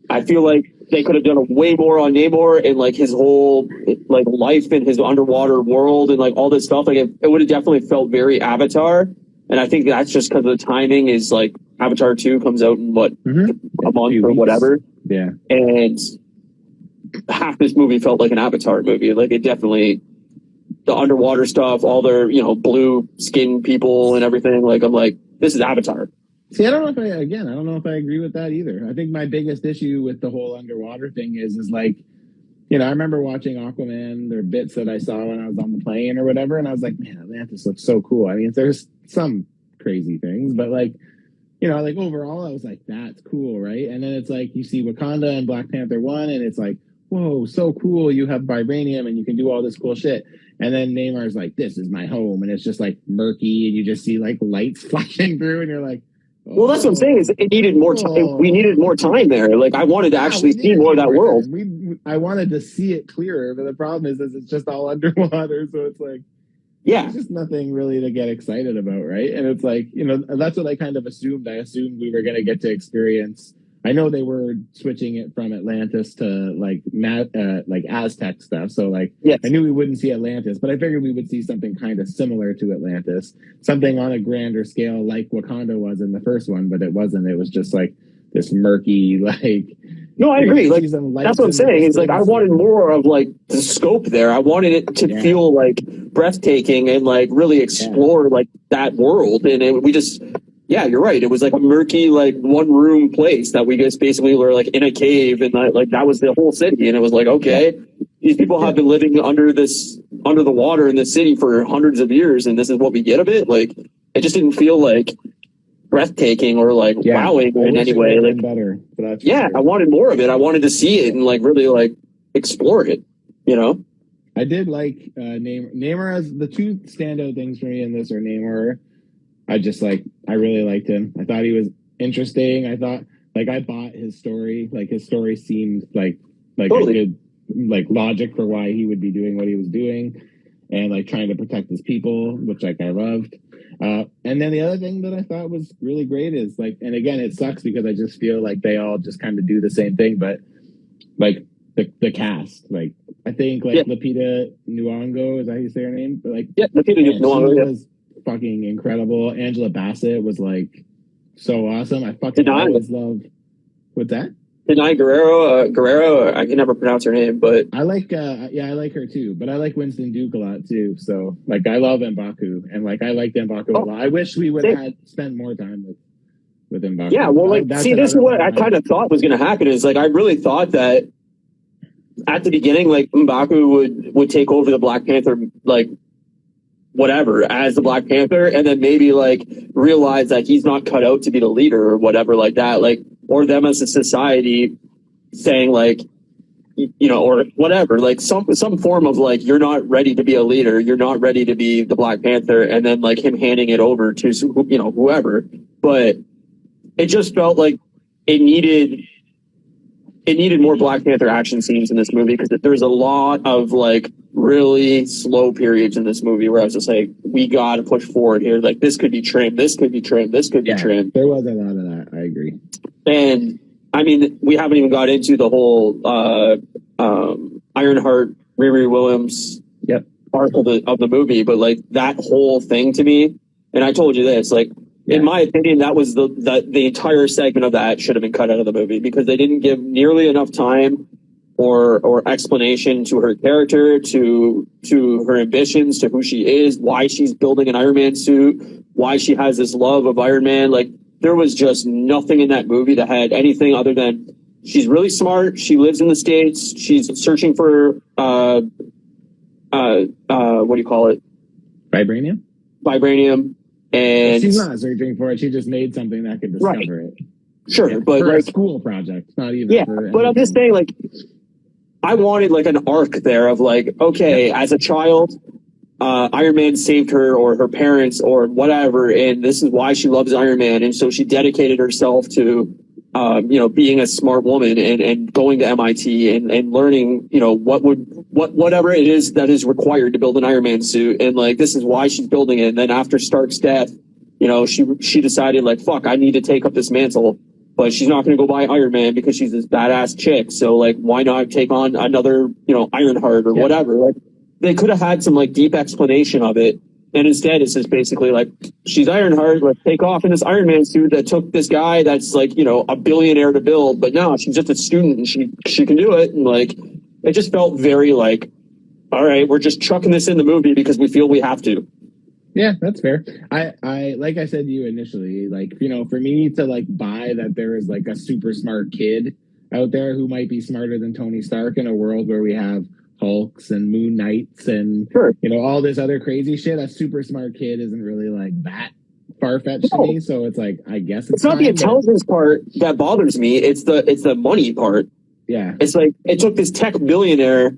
I feel like they could have done way more on Namor and like his whole like life in his underwater world and like all this stuff. Like it would have definitely felt very Avatar. And I think that's just because the timing is like Avatar 2 comes out in what, a month or whatever. Yeah. And half this movie felt like an Avatar movie. Like it definitely, the underwater stuff, all their, blue skin people and everything. Like I'm like, this is Avatar. See, I don't know if I agree with that either. I think my biggest issue with the whole underwater thing is like, I remember watching Aquaman, there are bits that I saw when I was on the plane or whatever, and I was like, man, Atlantis looks so cool. I mean, there's some crazy things, but like, like overall, I was like, that's cool, right? And then it's like, you see Wakanda and Black Panther 1, and it's like, whoa, so cool. You have vibranium and you can do all this cool shit. And then Neymar's like, this is my home. And it's just like murky, and you just see like lights flashing through, and you're like, well, that's what I'm saying is it needed more time. We needed more time there. Like I wanted to actually see more of that world. I wanted to see it clearer, but the problem is it's just all underwater. So it's like, there's just nothing really to get excited about, right? And it's like, that's what I kind of assumed. I assumed we were going to get to experience. I know they were switching it from Atlantis to like Aztec stuff. So like, yes. I knew we wouldn't see Atlantis, but I figured we would see something kind of similar to Atlantis, something on a grander scale like Wakanda was in the first one, but it wasn't. It was just like this murky, like. No, I agree. Like that's what I'm saying. It's like I wanted more of like the scope there. I wanted it to feel like breathtaking and like really explore like that world. And we just. Yeah, you're right. It was like a murky, like one room place that we just basically were like in a cave, and like that was the whole city. And it was like, okay, these people have been living under the water in the city for hundreds of years, and this is what we get of it. Like, it just didn't feel like breathtaking or like wowing in any way. Like, better. I wanted more of it. I wanted to see it and like really like explore it. you know? I did like Namor as the two standout things for me in this are Namor. I really liked him. I thought he was interesting. I thought I bought his story. Like his story seemed like Totally. a good logic for why he would be doing what he was doing and trying to protect his people, which I loved. And then the other thing that I thought was really great is and again, it sucks because I just feel like they all just kind of do the same thing, but the cast, I think Lupita Nyong'o, is that how you say her name? But Lupita Nyong'o, she was fucking incredible. Angela Bassett was so awesome. I fucking always love. What's that? Denai Guerrero, I can never pronounce her name, but I like her too. But I like Winston Duke a lot too. So I love M'Baku, and I liked M'Baku a lot. I wish we would have spent more time with M'Baku. Yeah, well, this is what I kind of thought was going to happen. Is I really thought that at the beginning, M'Baku would take over the Black Panther, whatever, as the Black Panther, and then maybe realize that he's not cut out to be the leader or whatever like that, or them as a society saying or whatever, some form of you're not ready to be a leader, you're not ready to be the Black Panther, and then him handing it over to whoever. But it just felt like it needed more Black Panther action scenes in this movie, because there's a lot of really slow periods in this movie where I was just we got to push forward here. This could be trimmed. This could be trimmed. This could be trimmed. There was a lot of that. I agree. And I mean, we haven't even got into the whole Ironheart, Riri Williams part of the movie, but that whole thing to me, and I told you this, in my opinion, that was the entire segment of that should have been cut out of the movie, because they didn't give nearly enough time or explanation to her character, to her ambitions, to who she is, why she's building an Iron Man suit, why she has this love of Iron Man. There was just nothing in that movie that had anything other than she's really smart, she lives in the States, she's searching for what do you call it? Vibranium. And she's not searching for it. She just made something that could discover it. Sure, but for a school project, not even. Yeah, but I'm just saying, I wanted an arc there of okay, as a child, Iron Man saved her or her parents or whatever, and this is why she loves Iron Man, and so she dedicated herself to being a smart woman and going to MIT and learning whatever it is that is required to build an Iron Man suit, and this is why she's building it. And then after Stark's death, she decided fuck, I need to take up this mantle. But she's not going to go buy Iron Man because she's this badass chick. So why not take on another, Ironheart or whatever? They could have had some deep explanation of it, and instead it's just basically she's Ironheart. Let's take off in this Iron Man suit that took this guy that's a billionaire to build. But no, she's just a student and she can do it. And it just felt very all right, we're just chucking this in the movie because we feel we have to. Yeah, that's fair. I like I said to you initially, for me to buy that there is a super smart kid out there who might be smarter than Tony Stark in a world where we have Hulks and Moon Knights and all this other crazy shit. A super smart kid isn't really that far-fetched to me. So it's I guess it's not the intelligence part that bothers me. It's the money part. Yeah, it's it took this tech billionaire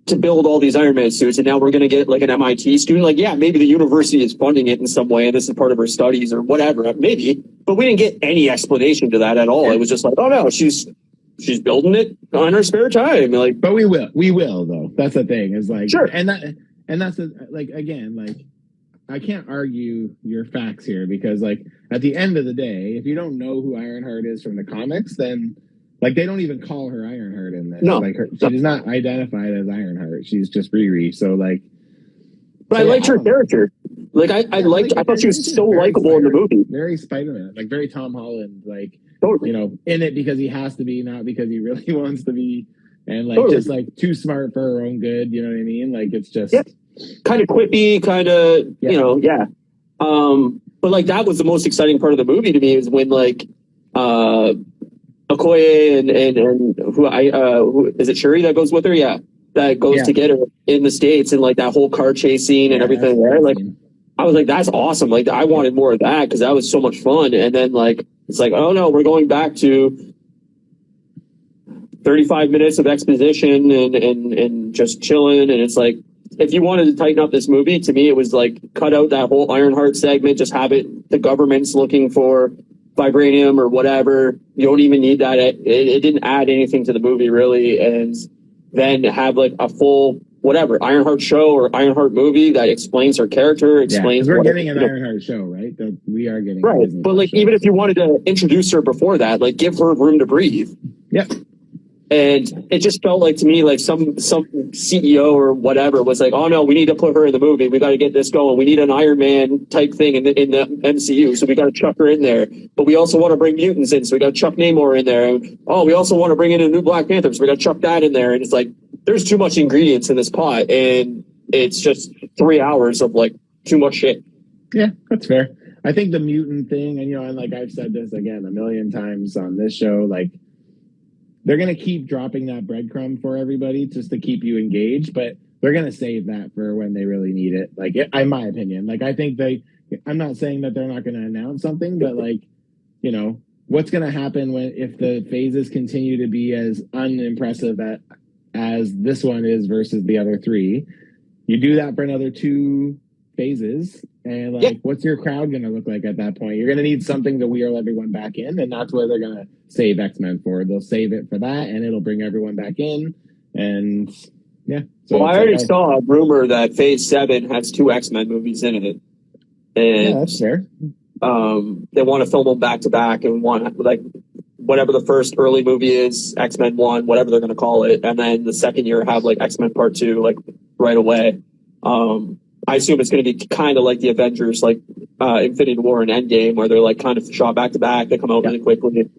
to build all these Iron Man suits, and now we're going to get an MIT student. Maybe the university is funding it in some way, and this is part of her studies or whatever, maybe. But we didn't get any explanation to that at all. It was just oh no, she's building it on her spare time. But we will though. That's the thing. Is sure, and that's again, I can't argue your facts here, because at the end of the day, if you don't know who Ironheart is from the comics, then they don't even call her Ironheart in this. No, she's not identified as Ironheart. She's just Riri. So but I liked her character. I thought she was so likable in the movie. Very Spider-Man, very Tom Holland, totally. In it because he has to be, not because he really wants to be, and totally. Just too smart for her own good. You know what I mean? It's just kind of quippy, kind of But that was the most exciting part of the movie to me, is when Okoye and who is it, Shuri that goes with her? Yeah, that goes to get her in the States, and that whole car chase scene and everything there. I was that's awesome. I wanted more of that because that was so much fun. And then it's oh no, we're going back to 35 minutes of exposition and just chilling. And it's like, if you wanted to tighten up this movie, to me, it was like cut out that whole Ironheart segment, just have it, the government's looking for vibranium or whatever. You don't even need that. It didn't add anything to the movie really. And then have like a full whatever Ironheart show or Ironheart movie that explains her character, explains. We're getting an Ironheart show, right? That we are getting right. But like, even if you wanted to introduce her before that, like give her room to breathe. Yep. And it just felt like to me, like some CEO or whatever was like, oh no, we need to put her in the movie. We got to get this going. We need an Iron Man type thing in the MCU. So we got to chuck her in there. But we also want to bring mutants in. So we got to chuck Namor in there. And, oh, we also want to bring in a new Black Panther. So we got to chuck that in there. And it's like, there's too much ingredients in this pot. And it's just 3 hours of like too much shit. Yeah, that's fair. I think the mutant thing, and and like I've said this again a million times on this show, like, they're going to keep dropping that breadcrumb for everybody just to keep you engaged, but they're going to save that for when they really need it. Like, in my opinion, like, I think I'm not saying that they're not going to announce something, but like, what's going to happen if the phases continue to be as unimpressive as this one is versus the other three? You do that for another 2 phases, and like, what's your crowd going to look like at that point? You're going to need something to wheel everyone back in, and that's where they're going to save X-Men for. They'll save it for that, and it'll bring everyone back in. And so I already saw a rumor that Phase 7 has 2 X-Men movies in it, and that's fair. They want to film them back to back, and want like whatever the first early movie is, X-Men 1, whatever they're going to call it, and then the second year have like X-Men Part 2 like right away. I assume it's going to be kind of like the Avengers, like Infinity War and Endgame, where they're like kind of shot back to back. They come out really quickly.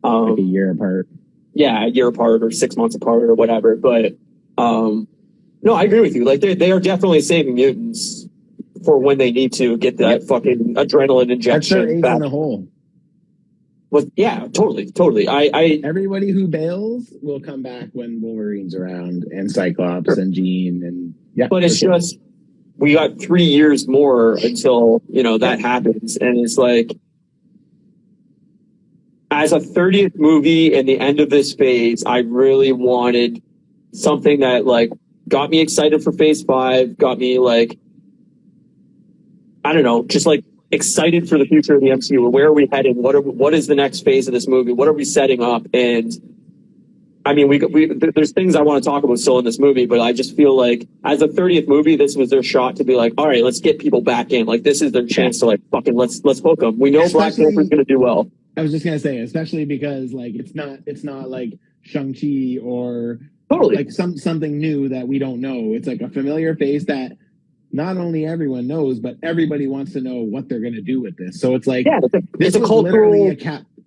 Like a year apart. Yeah, a year apart or 6 months apart or whatever. But no, I agree with you. Like they are definitely saving mutants for when they need to get that fucking adrenaline injection. That's their ace in the hole. Yeah, totally. I everybody who bails will come back when Wolverine's around and Cyclops and Jean and But it's just, we got 3 years more until that happens, and it's like, as a 30th movie and the end of this phase, I really wanted something that like got me excited for Phase 5, got me like, I don't know, just like excited for the future of the MCU. Where are we heading? What is the next phase of this movie? What are we setting up? And I mean, there's things I want to talk about still in this movie, but I just feel like as a 30th movie, this was their shot to be like, all right, let's get people back in. Like, this is their chance to like fucking let's hook them. We know Black Panther's going to do well. I was just gonna say, especially because like it's not like Shang-Chi or like something new that we don't know. It's like a familiar face that not only everyone knows, but everybody wants to know what they're gonna do with this. So it's like this is literally a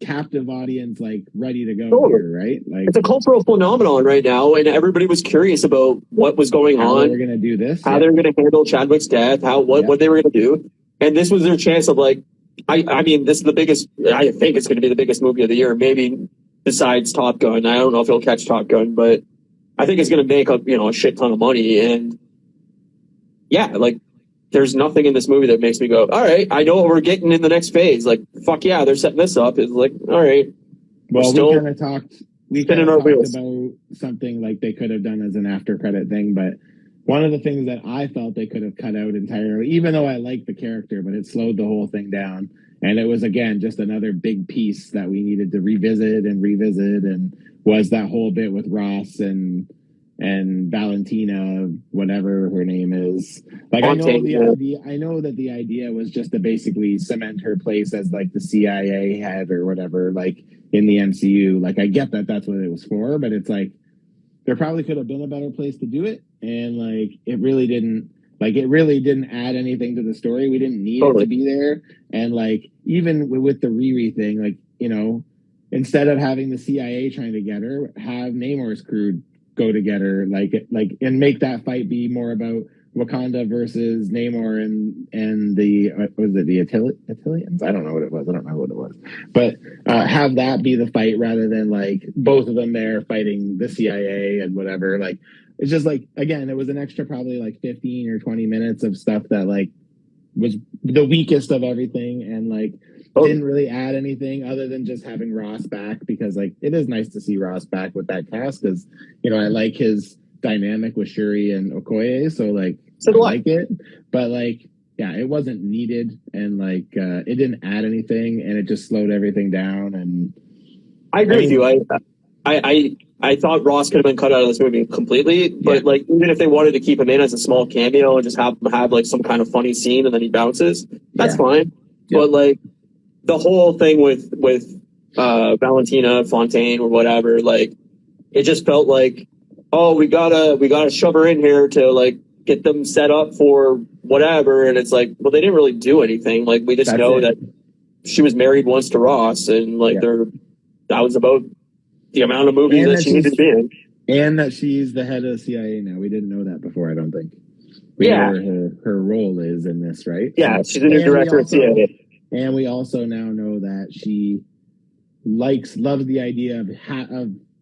captive audience, like ready to go here, right? Like it's a cultural phenomenon right now, and everybody was curious about what was going on. How they're gonna do this, how they're gonna handle Chadwick's death, what they were gonna do, and this was their chance of like. I mean, this is the biggest. I think it's going to be the biggest movie of the year, maybe besides Top Gun. I don't know if it'll catch Top Gun, but I think it's going to make a shit ton of money. And like, there's nothing in this movie that makes me go, all right, I know what we're getting in the next phase. Like, fuck yeah, they're setting this up. It's like, all right. Well, we kind of talked about something like they could have done as an after credit thing, but one of the things that I felt they could have cut out entirely, even though I liked the character, but it slowed the whole thing down. And it was, again, just another big piece that we needed to revisit, and was that whole bit with Ross and Valentina, whatever her name is. Like, I know that the idea was just to basically cement her place as like the CIA head or whatever, like in the MCU. Like, I get that that's what it was for, but it's like, there probably could have been a better place to do it. And like, it really didn't add anything to the story. We didn't need it to be there. And like, even with the Riri thing, like, instead of having the CIA trying to get her, have Namor's crew go to get her, and make that fight be more about Wakanda versus Namor and the Attilians? I don't know what it was. I don't remember what it was. But have that be the fight rather than like both of them there fighting the CIA and whatever. Like, it's just like, again, it was an extra probably like 15 or 20 minutes of stuff that like was the weakest of everything. And like, didn't really add anything other than just having Ross back, because like it is nice to see Ross back with that cast, because I like his dynamic with Shuri and Okoye, so like I like it, but like yeah, it wasn't needed, and like it didn't add anything, and it just slowed everything down. And I agree with you. I thought Ross could have been cut out of this movie completely, but like even if they wanted to keep him in as a small cameo and just have him have like some kind of funny scene and then he bounces, that's fine. But like the whole thing with Valentina Fontaine or whatever, like it just felt like, oh, we gotta shove her in here to like get them set up for whatever, and it's like, well, they didn't really do anything. Like we just know that she was married once to Ross, and like that was about the amount of movies that she needed to be in. And that she's the head of the CIA now. We didn't know that before, I don't think. We know her role is in this, right? Yeah, she's the new director of CIA. And we also now know that she loves the idea of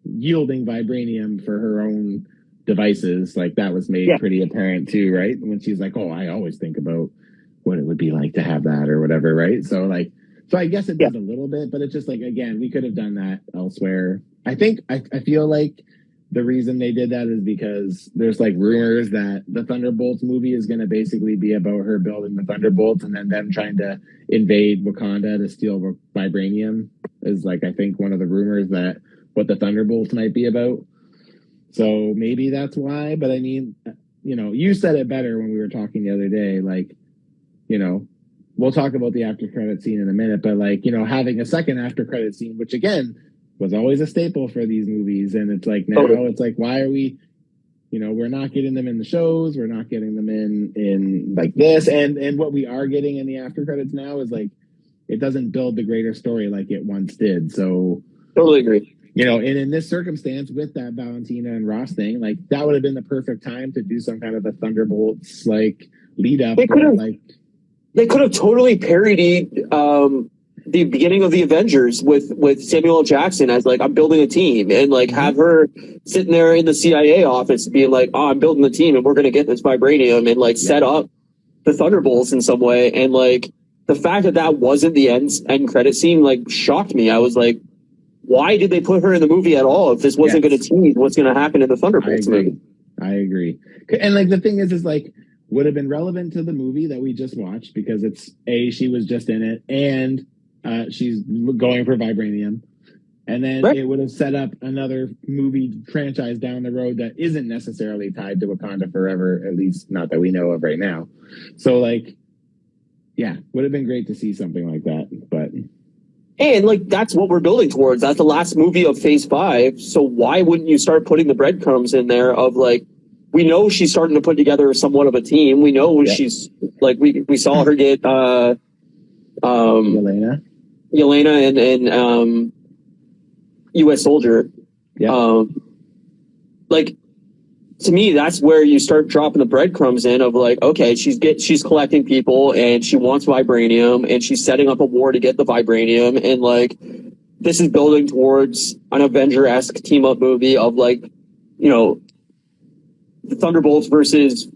yielding vibranium for her own devices. Like that was made pretty apparent too, right? When she's like, oh, I always think about what it would be like to have that or whatever, right? So I guess it does a little bit, but it's just like, again, we could have done that elsewhere. I feel like the reason they did that is because there's like rumors that the Thunderbolts movie is going to basically be about her building the Thunderbolts and then them trying to invade Wakanda to steal vibranium, is like, I think one of the rumors that what the Thunderbolts might be about. So maybe that's why, but I mean, you said it better when we were talking the other day, like, we'll talk about the after credit scene in a minute, but like, having a second after credit scene, which again was always a staple for these movies. And it's like, now it's like, why are we, we're not getting them in the shows. We're not getting them in like this. And what we are getting in the after credits now is like, it doesn't build the greater story like it once did. So totally agree. And in this circumstance with that Valentina and Ross thing, like that would have been the perfect time to do some kind of a Thunderbolts like lead up. They could have totally parodied the beginning of the Avengers with Samuel L. Jackson as like, I'm building a team, and like have her sitting there in the CIA office being like, oh, I'm building the team and we're going to get this vibranium, and like set up the Thunderbolts in some way. And like the fact that wasn't the end credit scene like shocked me. I was like, why did they put her in the movie at all if this wasn't going to tease what's going to happen in the Thunderbolts movie? I agree. And like the thing is like, would have been relevant to the movie that we just watched because it's she was just in it, and she's going for vibranium, and then it would have set up another movie franchise down the road that isn't necessarily tied to Wakanda Forever, at least not that we know of right now. So like, yeah, would have been great to see something like that, but. And like that's what we're building towards. That's the last movie of Phase 5. So why wouldn't you start putting the breadcrumbs in there of like, we know she's starting to put together somewhat of a team. We know she's like we saw her get Yelena and US Soldier. Yeah. Like to me, that's where you start dropping the breadcrumbs in of like, okay, she's collecting people and she wants vibranium and she's setting up a war to get the vibranium, and like this is building towards an Avenger-esque team up movie of like, the Thunderbolts versus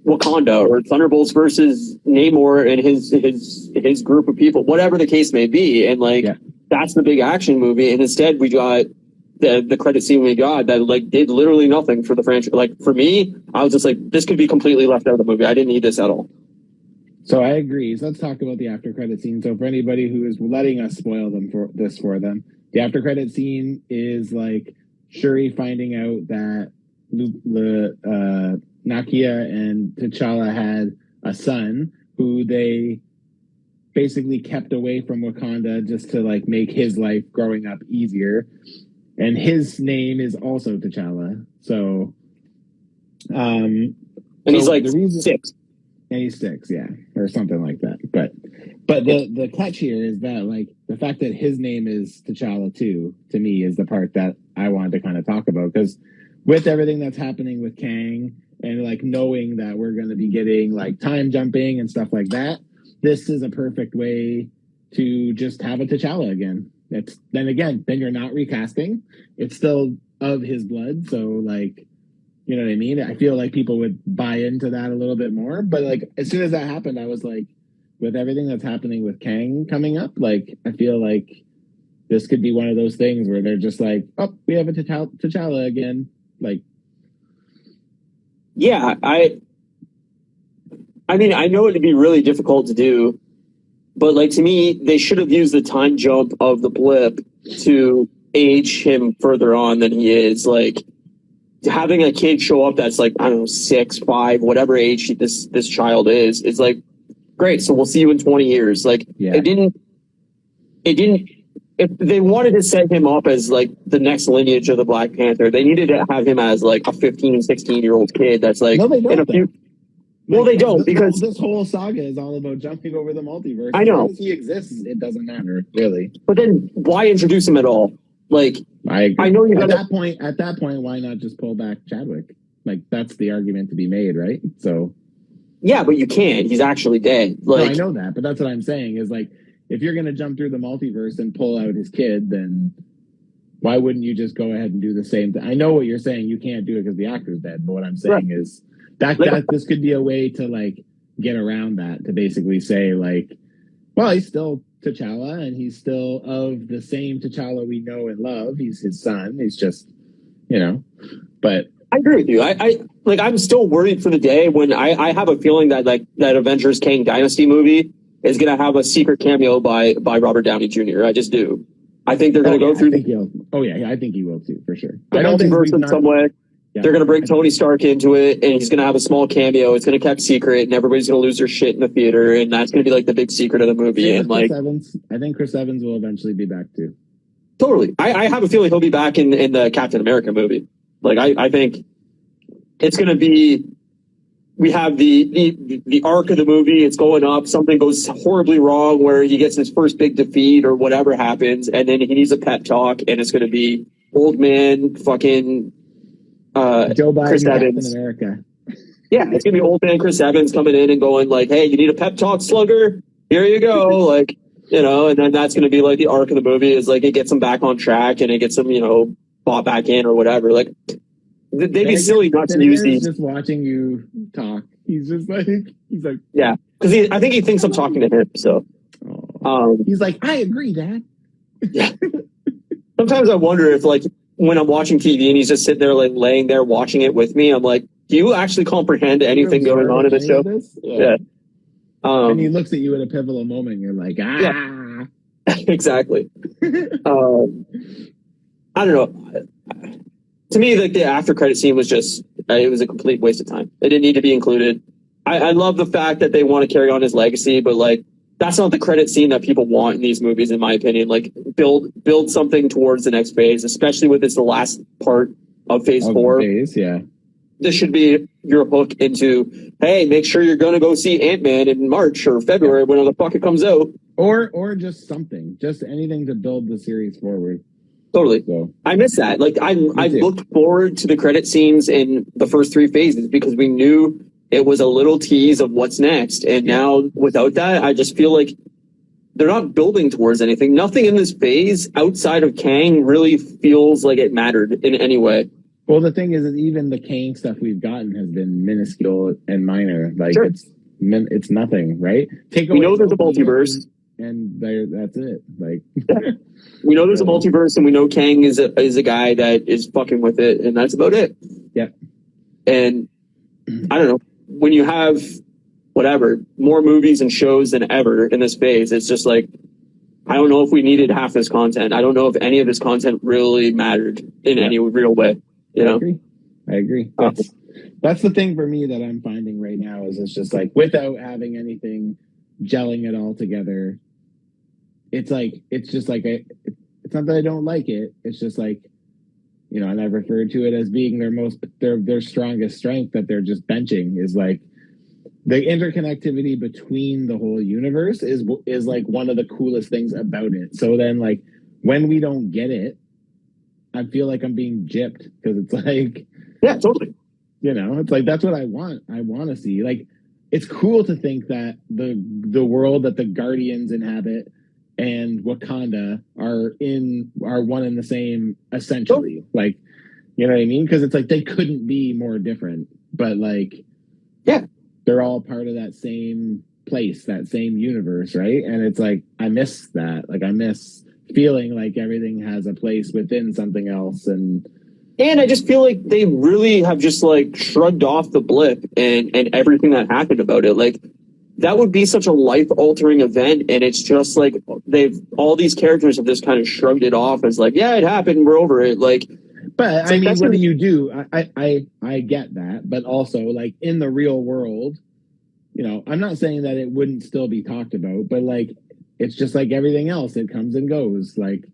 Wakanda, or Thunderbolts versus Namor and his group of people, whatever the case may be. And like, that's the big action movie. And instead we got the credit scene we got that like did literally nothing for the franchise. Like for me, I was just like, this could be completely left out of the movie. I didn't need this at all. So I agree. So let's talk about the after credit scene. So for anybody who is letting us spoil them for them, the after credit scene is like Shuri finding out that Nakia and T'Challa had a son who they basically kept away from Wakanda just to like make his life growing up easier, and his name is also T'Challa. So, and he's like 6, and he's 6, or something like that. But the catch here is that like the fact that his name is T'Challa too, to me, is the part that I wanted to kind of talk about, because with everything that's happening with Kang and like knowing that we're going to be getting like time jumping and stuff like that, this is a perfect way to just have a T'Challa again. Then you're not recasting. It's still of his blood. So like, you know what I mean? I feel like people would buy into that a little bit more. But like, as soon as that happened, I was like, with everything that's happening with Kang coming up, like I feel like this could be one of those things where they're just like, oh, we have a T'Challa again. Like, yeah, I mean, I know it'd be really difficult to do, but like to me, they should have used the time jump of the blip to age him further on than he is. Like having a kid show up that's like, I don't know, 6, 5, whatever age this child is like, great. So we'll see you in 20 years. Like it didn't. If they wanted to set him up as like the next lineage of the Black Panther, they needed to have him as like a 15, 16-year-old kid that's like, no, they don't. Well, they don't, because this whole saga is all about jumping over the multiverse. I know. As long as he exists, it doesn't matter, really. But then why introduce him at all? Like, I know you got at that point, why not just pull back Chadwick? Like, that's the argument to be made, right? So, yeah, but you can't. He's actually dead. Like, no, I know that, but that's what I'm saying is like, if you're going to jump through the multiverse and pull out his kid, then why wouldn't you just go ahead and do the same thing? I know what you're saying. You can't do it because the actor's dead. But what I'm saying is that this could be a way to like get around that, to basically say like, well, he's still T'Challa and he's still of the same T'Challa we know and love. He's his son. He's just, but I agree with you. I'm still worried for the day when I have a feeling that like that Avengers Kang Dynasty movie is going to have a secret cameo by Robert Downey Jr. I just do. I think they're going to go through. I think he will too, for sure. The multiverse in some way. Yeah, they're going to bring Tony Stark into it, and he's going to have a small cameo. It's going to be kept secret, and everybody's going to lose their shit in the theater, and that's going to be like the big secret of the movie. And like, I think Chris Evans will eventually be back too. Totally, I have a feeling he'll be back in the Captain America movie. Like, I think it's going to be. We have the arc of the movie. It's going up. Something goes horribly wrong where he gets his first big defeat or whatever happens, and then he needs a pep talk, and it's going to be old man fucking Joe Biden, Chris Evans. Captain America. Yeah, it's going to be old man Chris Evans coming in and going like, "Hey, you need a pep talk, slugger? Here you go." Like, and then that's going to be like the arc of the movie is like it gets him back on track and it gets him, bought back in or whatever. Like. They'd be silly not to use these. Just watching you talk, he's like, yeah, because I think he thinks I'm talking to him. So, he's like, I agree, Dad. Yeah. Sometimes I wonder if, like, when I'm watching TV and he's just sitting there, like, laying there watching it with me, I'm like, do you actually comprehend anything going on in the show? Yeah. And he looks at you at a pivotal moment. And you're like, Yeah. Exactly. I don't know. To me, like the after credit scene was just, it was a complete waste of time. It didn't need to be included. I love the fact that they want to carry on his legacy, but like, that's not the credit scene that people want in these movies, in my opinion. Like build something towards the next phase, especially with it's the last part of phase 4. Yeah. This should be your hook into, hey, make sure you're going to go see Ant-Man in March or February, whenever the fuck it comes out. Or just something, just anything to build the series forward. Totally. So, I miss that. Like I looked forward to the credit scenes in the first 3 phases because we knew it was a little tease of what's next. And now without that, I just feel like they're not building towards anything. Nothing in this phase outside of Kang really feels like it mattered in any way. Well, the thing is even the Kang stuff we've gotten has been minuscule and minor. Like it's nothing, right? We know there's a multiverse. And that's it. Like, we know there's a multiverse, and we know Kang is a guy that is fucking with it, and that's about it. Yeah. And I don't know, when you have more movies and shows than ever in this phase, it's just like, I don't know if we needed half this content. I don't know if any of this content really mattered in any real way. I agree. That's the thing for me that I'm finding right now is it's just like without having anything gelling it all together. It's not that I don't like it. It's just like, and I've referred to it as being their strongest strength that they're just benching is like the interconnectivity between the whole universe is like one of the coolest things about it. So then like when we don't get it, I feel like I'm being gypped because it's like, yeah, totally. It's like, that's what I want. I want to see like, it's cool to think that the world that the Guardians inhabit and Wakanda are one and the same, essentially. Like, you know what I mean? Because it's like they couldn't be more different, but like, yeah, they're all part of that same place, that same universe, right? And it's like I miss that. Like I miss feeling like everything has a place within something else. And I just feel like they really have just like shrugged off the blip and everything that happened about it. Like that would be such a life altering event, and it's just like all these characters have just kind of shrugged it off as like, yeah, it happened, we're over it. Like, but I like, mean, what do you do? I get that, but also like in the real world, you know, I'm not saying that it wouldn't still be talked about, but like it's just like everything else, it comes and goes. Like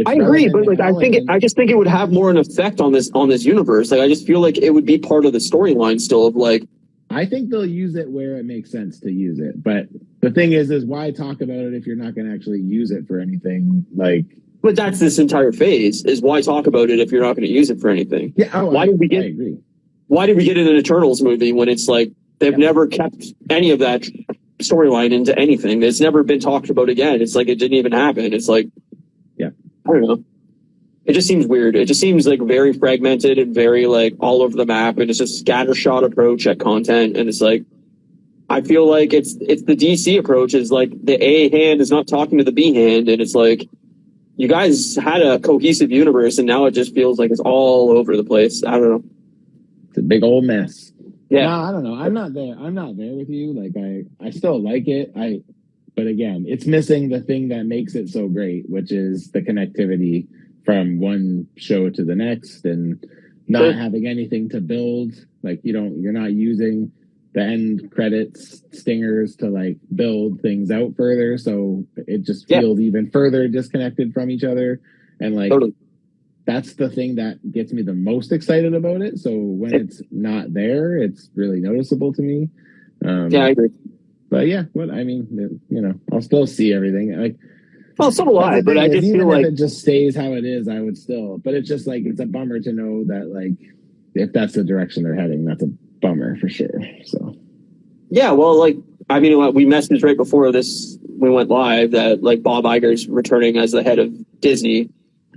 I agree, but like I just think it would have more an effect on this universe. Like I just feel like it would be part of the storyline still of like. I think they'll use it where it makes sense to use it, but the thing is why talk about it if you're not going to actually use it for anything? Like, but that's this entire phase is why talk about it if you're not going to use it for anything. Yeah, I agree. Why did we get an Eternals movie when it's like they've never kept any of that storyline into anything? It's never been talked about again. It's like it didn't even happen. It's like, I don't know. It just seems weird. It just seems like very fragmented and very like all over the map, and it's just scattershot approach at content. And it's like, I feel like it's the DC approach is like the A hand is not talking to the B hand, and it's like you guys had a cohesive universe, and now it just feels like it's all over the place. I don't know. It's a big old mess. Yeah, no, I don't know. I'm not there with you. Like I still like it. But again, it's missing the thing that makes it so great, which is the connectivity from one show to the next, and not having anything to build. Like you're not using the end credits stingers to like build things out further, so it just feels even further disconnected from each other. And like that's the thing that gets me the most excited about it. So when it's not there, it's really noticeable to me. I agree. But yeah, I'll still see everything. Like, well, so do I. But I just feel like if it just stays how it is, I would still. But it's just like it's a bummer to know that like if that's the direction they're heading, that's a bummer for sure. So yeah, well, like I mean, we messaged right before this we went live that like Bob Iger's returning as the head of Disney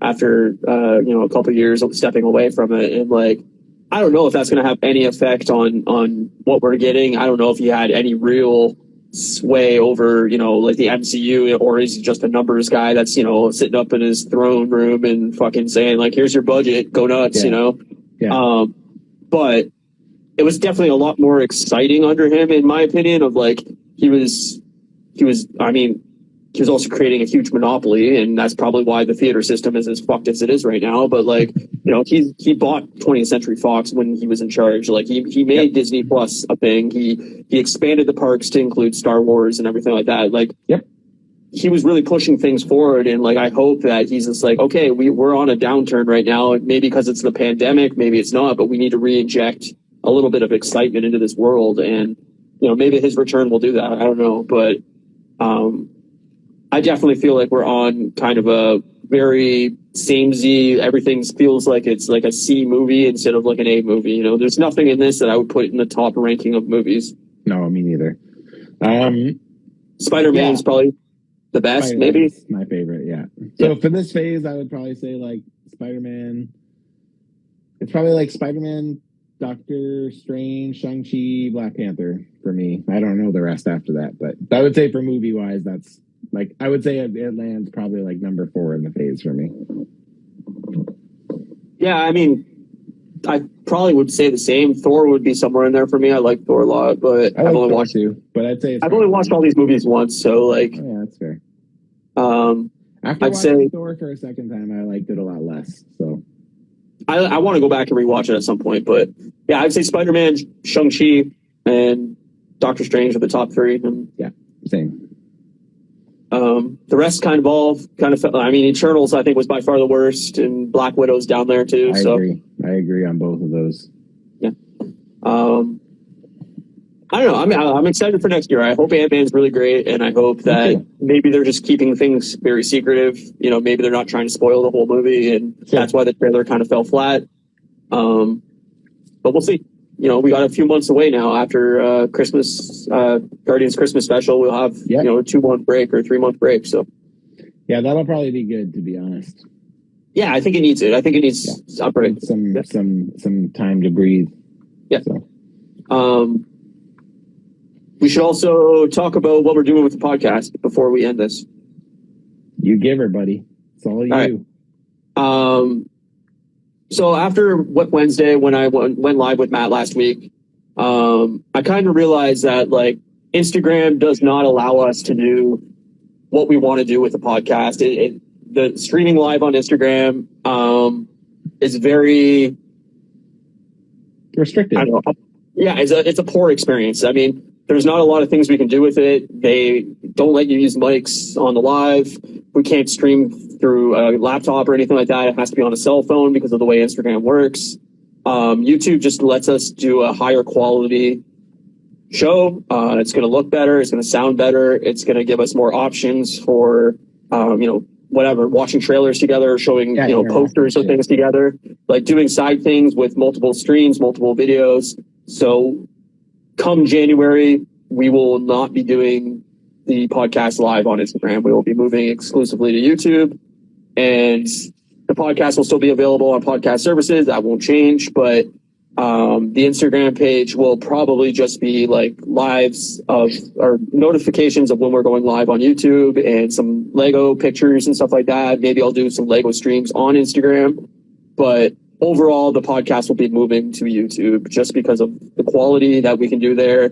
after a couple of years of stepping away from it, and like I don't know if that's going to have any effect on what we're getting. I don't know if he had any real sway over, like the MCU, or is he just a numbers guy that's, sitting up in his throne room and fucking saying like, here's your budget, go nuts, Yeah. But it was definitely a lot more exciting under him, in my opinion, of like, he was also creating a huge monopoly, and that's probably why the theater system is as fucked as it is right now. But like, he bought 20th Century Fox when he was in charge. Like he made Disney Plus a thing. He expanded the parks to include Star Wars and everything like that. Like, he was really pushing things forward. And like, I hope that he's just like, okay, we're on a downturn right now. Maybe because it's the pandemic, maybe it's not, but we need to re-inject a little bit of excitement into this world. And, maybe his return will do that. I don't know. But, I definitely feel like we're on kind of a very samey, everything feels like it's like a C movie instead of like an A movie. There's nothing in this that I would put in the top ranking of movies. No, me neither. Spider-Man's probably the best, Spider-Man's my favorite, yeah. So for this phase, I would probably say like Spider-Man. It's probably like Spider-Man, Doctor Strange, Shang-Chi, Black Panther for me. I don't know the rest after that, but I would say for movie-wise, that's like, I would say it lands probably like number 4 in the phase for me. Yeah, I mean, I probably would say the same. Thor would be somewhere in there for me. I like Thor a lot, but I've only watched I've only watched all these movies once, so like, yeah, that's fair. After watching Thor for a second time, I liked it a lot less. So I want to go back and rewatch it at some point, but yeah, I'd say Spider-Man, Shang-Chi, and Doctor Strange are the top 3. And yeah, same. The rest kind of all I mean, Eternals I think was by far the worst, and Black Widow's down there too. I agree on both of those. Yeah. I don't know. I mean, I'm excited for next year. I hope Ant-Man's really great, and I hope that maybe they're just keeping things very secretive. Maybe they're not trying to spoil the whole movie, and that's why the trailer kind of fell flat. But we'll see. We got a few months away now after Christmas, Guardians Christmas special. We'll have, a 2-month break or 3-month break. So, yeah, that'll probably be good, to be honest. Yeah, I think it needs it. I think it needs a break. Some time to breathe. Yeah. So. We should also talk about what we're doing with the podcast before we end this. You give her, buddy. It's all you. Right. So after Wednesday, when I went live with Matt last week, I kind of realized that like Instagram does not allow us to do what we want to do with the podcast. The streaming live on Instagram is very restricted. I don't know. Yeah, it's a poor experience. I mean, there's not a lot of things we can do with it. They don't let you use mics on the live. We can't stream through a laptop or anything like that. It has to be on a cell phone because of the way Instagram works. YouTube just lets us do a higher quality show. It's going to look better. It's going to sound better. It's going to give us more options for, whatever, watching trailers together, showing, posters of things together, like doing side things with multiple streams, multiple videos. So come January, we will not be doing the podcast live on Instagram. We will be moving exclusively to YouTube, and the podcast will still be available on podcast services. That won't change, but the Instagram page will probably just be like lives of or notifications of when we're going live on YouTube and some Lego pictures and stuff like that. Maybe I'll do some Lego streams on Instagram, but overall the podcast will be moving to YouTube just because of the quality that we can do there.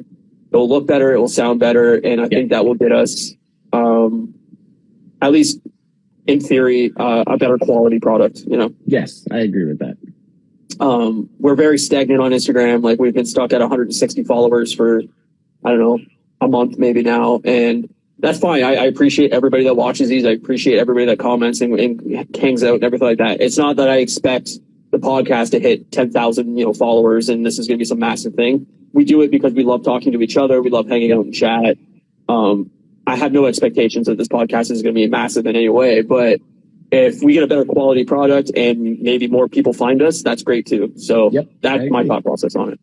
It'll look better, it will sound better, and I think that will get us, at least in theory, a better quality product, Yes, I agree with that. We're very stagnant on Instagram. Like we've been stuck at 160 followers for, I don't know, a month maybe now. And that's fine. I appreciate everybody that watches these. I appreciate everybody that comments and hangs out and everything like that. It's not that I expect the podcast to hit 10,000, followers and this is going to be some massive thing. We do it because we love talking to each other. We love hanging out and chat. I have no expectations that this podcast is going to be massive in any way, but if we get a better quality product and maybe more people find us, that's great too. So that's my thought process on it.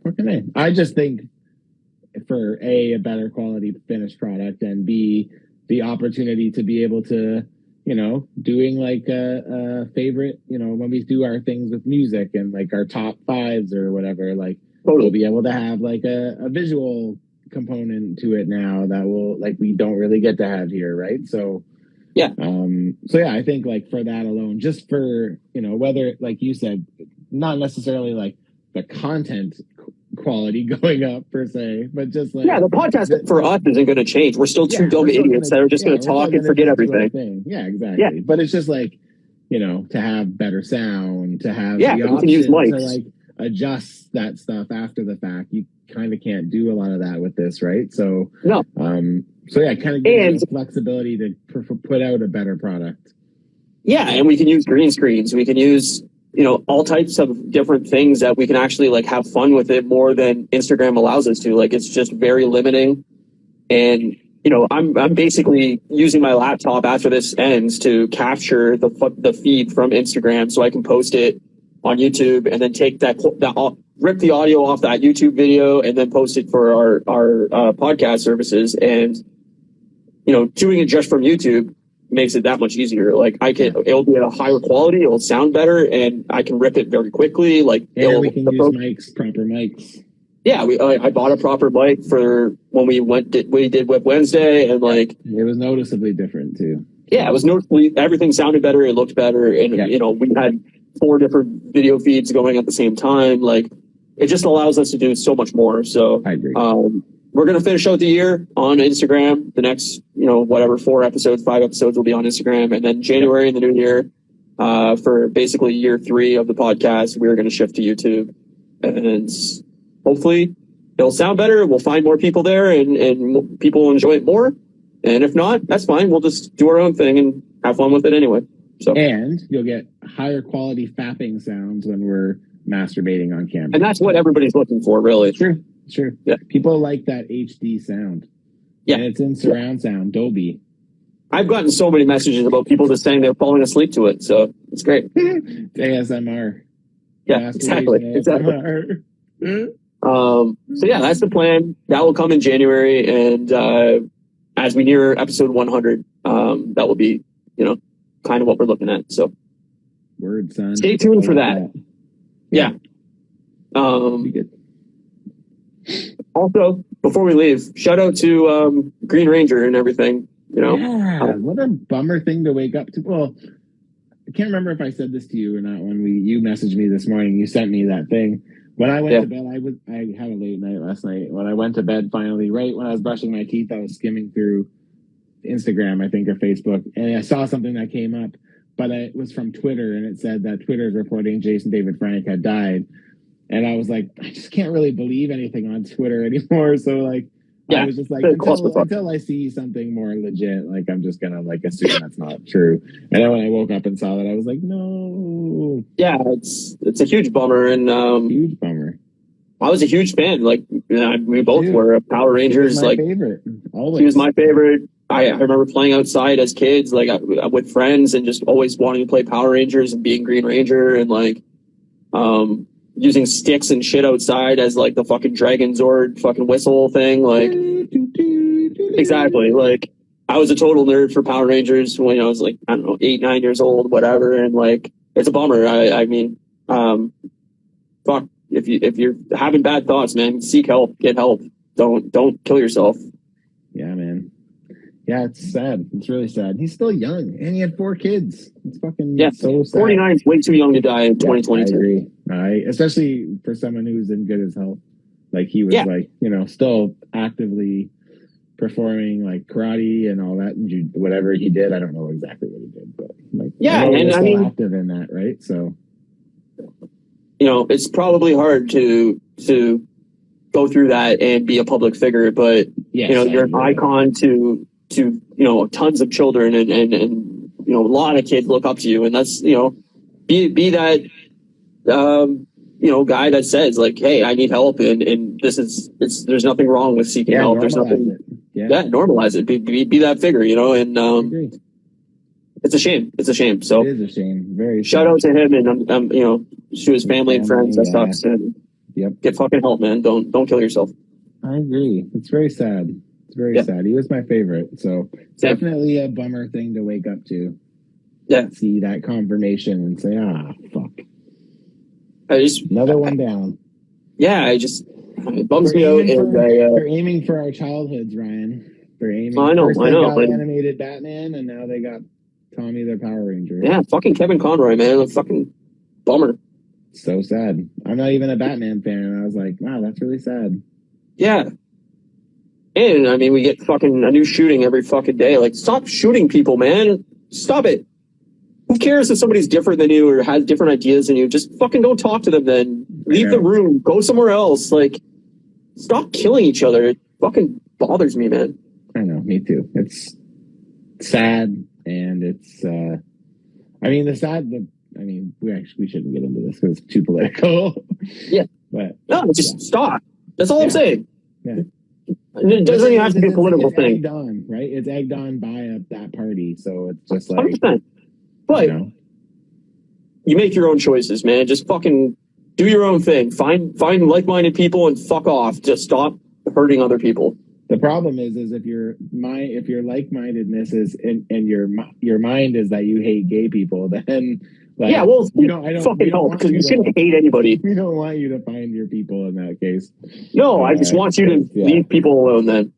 Okay. I just think for a better quality finished product and B, the opportunity to be able to, doing like a favorite, when we do our things with music and like our top fives or whatever, like we'll be able to have like a visual component to it now that will like we don't really get to have here, right? So I think like for that alone, just for, whether, like you said, not necessarily like the content quality going up per se, but just like... Yeah, the podcast for us isn't going to change. We're still two dumb idiots that are just going to talk and forget everything. Yeah, exactly. Yeah. But it's just like, to have better sound, to have the option can use mics. to like adjust that stuff after the fact. You kind of can't do a lot of that with this, right? So, no. Kind of gives us flexibility to put out a better product. Yeah, and we can use green screens. We can use, all types of different things that we can actually like have fun with it more than Instagram allows us to. Like it's just very limiting. And, I'm basically using my laptop after this ends to capture the feed from Instagram so I can post it on YouTube and then take that rip the audio off that YouTube video and then post it for our podcast services. And, doing it just from YouTube makes it that much easier. Like it'll be at a higher quality, it'll sound better, and I can rip it very quickly. Like we can use proper mics. Yeah, I bought a proper mic for when we did Web Wednesday, and like it was noticeably different too. Yeah, it was noticeably, everything sounded better, it looked better, and we had 4 different video feeds going at the same time. Like it just allows us to do so much more. So I agree. We're going to finish out the year on Instagram. The next, 5 episodes will be on Instagram. And then January in the new year, for basically year 3 of the podcast, we're going to shift to YouTube. And hopefully it'll sound better. We'll find more people there and people will enjoy it more. And if not, that's fine. We'll just do our own thing and have fun with it anyway. So, and you'll get higher quality fapping sounds when we're masturbating on camera. And that's what everybody's looking for, really. True. Yeah. People like that HD sound. Yeah. And it's in surround sound, Dolby. I've gotten so many messages about people just saying they're falling asleep to it, so it's great. ASMR. Yeah, exactly. ASMR. So yeah, that's the plan. That will come in January, and as we near episode 100, that will be, kind of what we're looking at. So, word, son. Stay tuned for that. Yeah. Be good. Also, before we leave, shout out to Green Ranger and everything. You know, Yeah, what a bummer thing to wake up to. Well, I can't remember if I said this to you or not when you messaged me this morning. You sent me that thing. When I went to bed, I had a late night last night. When I went to bed finally, right when I was brushing my teeth, I was skimming through Instagram, I think, or Facebook, and I saw something that came up, but it was from Twitter, and it said that Twitter is reporting Jason David Frank had died. And I was like, I just can't really believe anything on Twitter anymore. So like, I was just like, until I see something more legit, like I'm just gonna like assume that's not true. And then when I woke up and saw that, I was like, no. Yeah, it's a huge bummer, and huge bummer. I was a huge fan. Like we both were Power Rangers. He was my like favorite. Always. He was my favorite. I remember playing outside as kids, like with friends, and just always wanting to play Power Rangers and being Green Ranger, and like using sticks and shit outside as like the fucking Dragon Zord fucking whistle thing. Like exactly. Like I was a total nerd for Power Rangers when I was like, I don't know, 8, 9 years old, whatever. And like, it's a bummer. I mean, fuck, if you're having bad thoughts, man, seek help, get help. Don't kill yourself. Yeah, man. Yeah, it's sad. It's really sad. He's still young, and he had 4 kids. It's fucking so sad. 49 is way too young to die in 2022. I agree. Especially for someone who's in good as health. Like he was like, still actively performing like karate and all that, and whatever he did. I don't know exactly what he did, but like, I mean, active in that, right? So, it's probably hard to go through that and be a public figure, but you're an icon to tons of children, and a lot of kids look up to you, and that's be that guy that says like, hey, I need help, and there's nothing wrong with seeking help. There's nothing. Normalize it. Be that figure, and it's a shame. It's a shame. So it is a shame. Very shout out to him, and to his family and friends. That sucks. And get fucking help, man. Don't kill yourself. I agree. It's very sad. It's very sad. He was my favorite. So definitely a bummer thing to wake up to. Yeah. See that confirmation and say, fuck. Another one down. Yeah, it bums me out. They're aiming for our childhoods, Ryan. They're aiming. I know. Animated Batman, and now they got Tommy, their Power Ranger. Yeah, fucking Kevin Conroy, man. A fucking bummer. So sad. I'm not even a Batman fan, and I was like, wow, that's really sad. Yeah. And I mean, we get fucking a new shooting every fucking day. Like, stop shooting people, man. Stop it. Who cares if somebody's different than you or has different ideas than you? Just fucking don't talk to them then. Leave the room. Go somewhere else. Like, stop killing each other. It fucking bothers me, man. I know, me too. It's sad, and it's, we shouldn't get into this because it's too political. Yeah. But no, just stop. That's all I'm saying. Yeah. It doesn't even have to be a political thing. Egged on, right? It's egged on by that party, so it's just like 100%. But you make your own choices, man. Just fucking do your own thing. Find like-minded people and fuck off. Just stop hurting other people. The problem is if your like-mindedness is and your mind is that you hate gay people, then I don't fucking help because you shouldn't hate anybody. We don't want you to find your people in that case. No, I just want you to leave people alone then.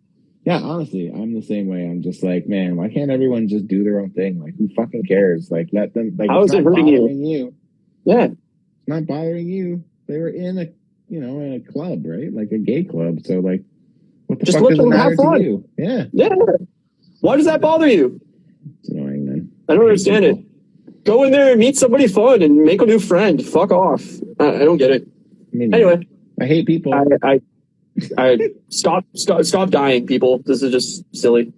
Yeah, honestly, I'm the same way. I'm just like, man, why can't everyone just do their own thing? Like, who fucking cares? Like, let them. Like, how is it hurting you? Yeah, it's not bothering you. They were in a club, right? Like a gay club. So like, what the just fuck let them have fun. To you? Yeah. Why does that bother you? It's annoying, man. I don't understand it. Go in there and meet somebody fun and make a new friend. Fuck off. I don't get it. Anyway, I hate people. I stop dying, people. This is just silly.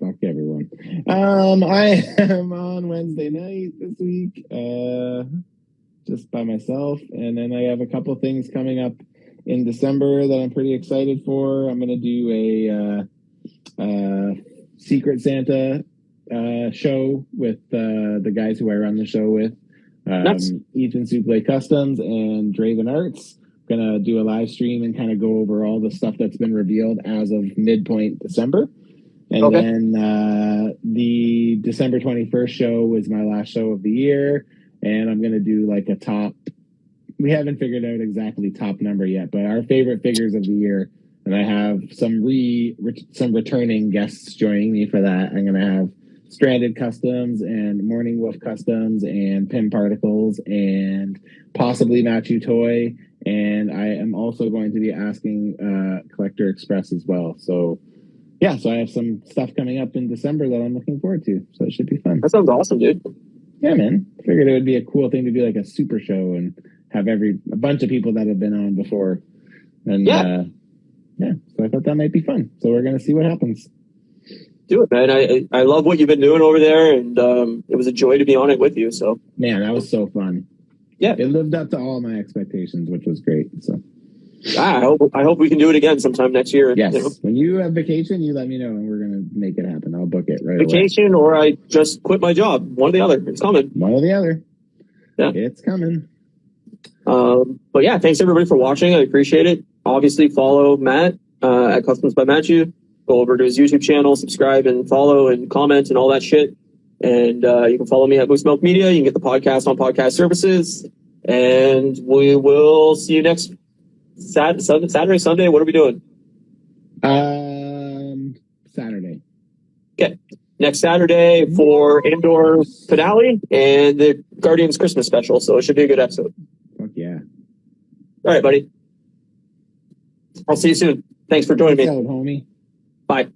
Fuck everyone. I am on Wednesday night this week, just by myself, and then I have a couple things coming up in December that I'm pretty excited for. I'm gonna do a Secret Santa show with the guys who I run the show with, Ethan Supley Customs and Draven Arts. Gonna do a live stream and kind of go over all the stuff that's been revealed as of midpoint December, and then the December 21st show was my last show of the year, and I'm gonna do like a top we haven't figured out exactly top number yet, but our favorite figures of the year, and I have some returning guests joining me for that. I'm going to have Stranded Customs and Morning Wolf Customs and Pim Particles and possibly Matchu Toy. And I am also going to be asking Collector Express as well. So yeah, so I have some stuff coming up in December that I'm looking forward to. So it should be fun. That sounds awesome, dude. Yeah, man. Figured it would be a cool thing to do, like a super show and have a bunch of people that have been on before. And yeah, so I thought that might be fun. So we're going to see what happens. Do it, man. I love what you've been doing over there, and it was a joy to be on it with you. So man, that was so fun. Yeah, it lived up to all my expectations, which was great. So I hope we can do it again sometime next year. Yes, when you have vacation, you let me know, and we're gonna make it happen. I'll book it right vacation, away. Or I just quit my job. One or the other. It's coming. One or the other. Yeah, it's coming. But yeah, thanks everybody for watching. I appreciate it. Obviously, follow Matt at Customs by Matthew. Go over to his YouTube channel, subscribe and follow and comment and all that shit. And you can follow me at Moose Milk Media. You can get the podcast on podcast services. And we will see you next Saturday, Sunday. What are we doing? Saturday. Okay. Next Saturday for indoor finale and the Guardians Christmas special. So it should be a good episode. Fuck yeah. All right, buddy. I'll see you soon. Thanks for joining me. Out, homie. Bye.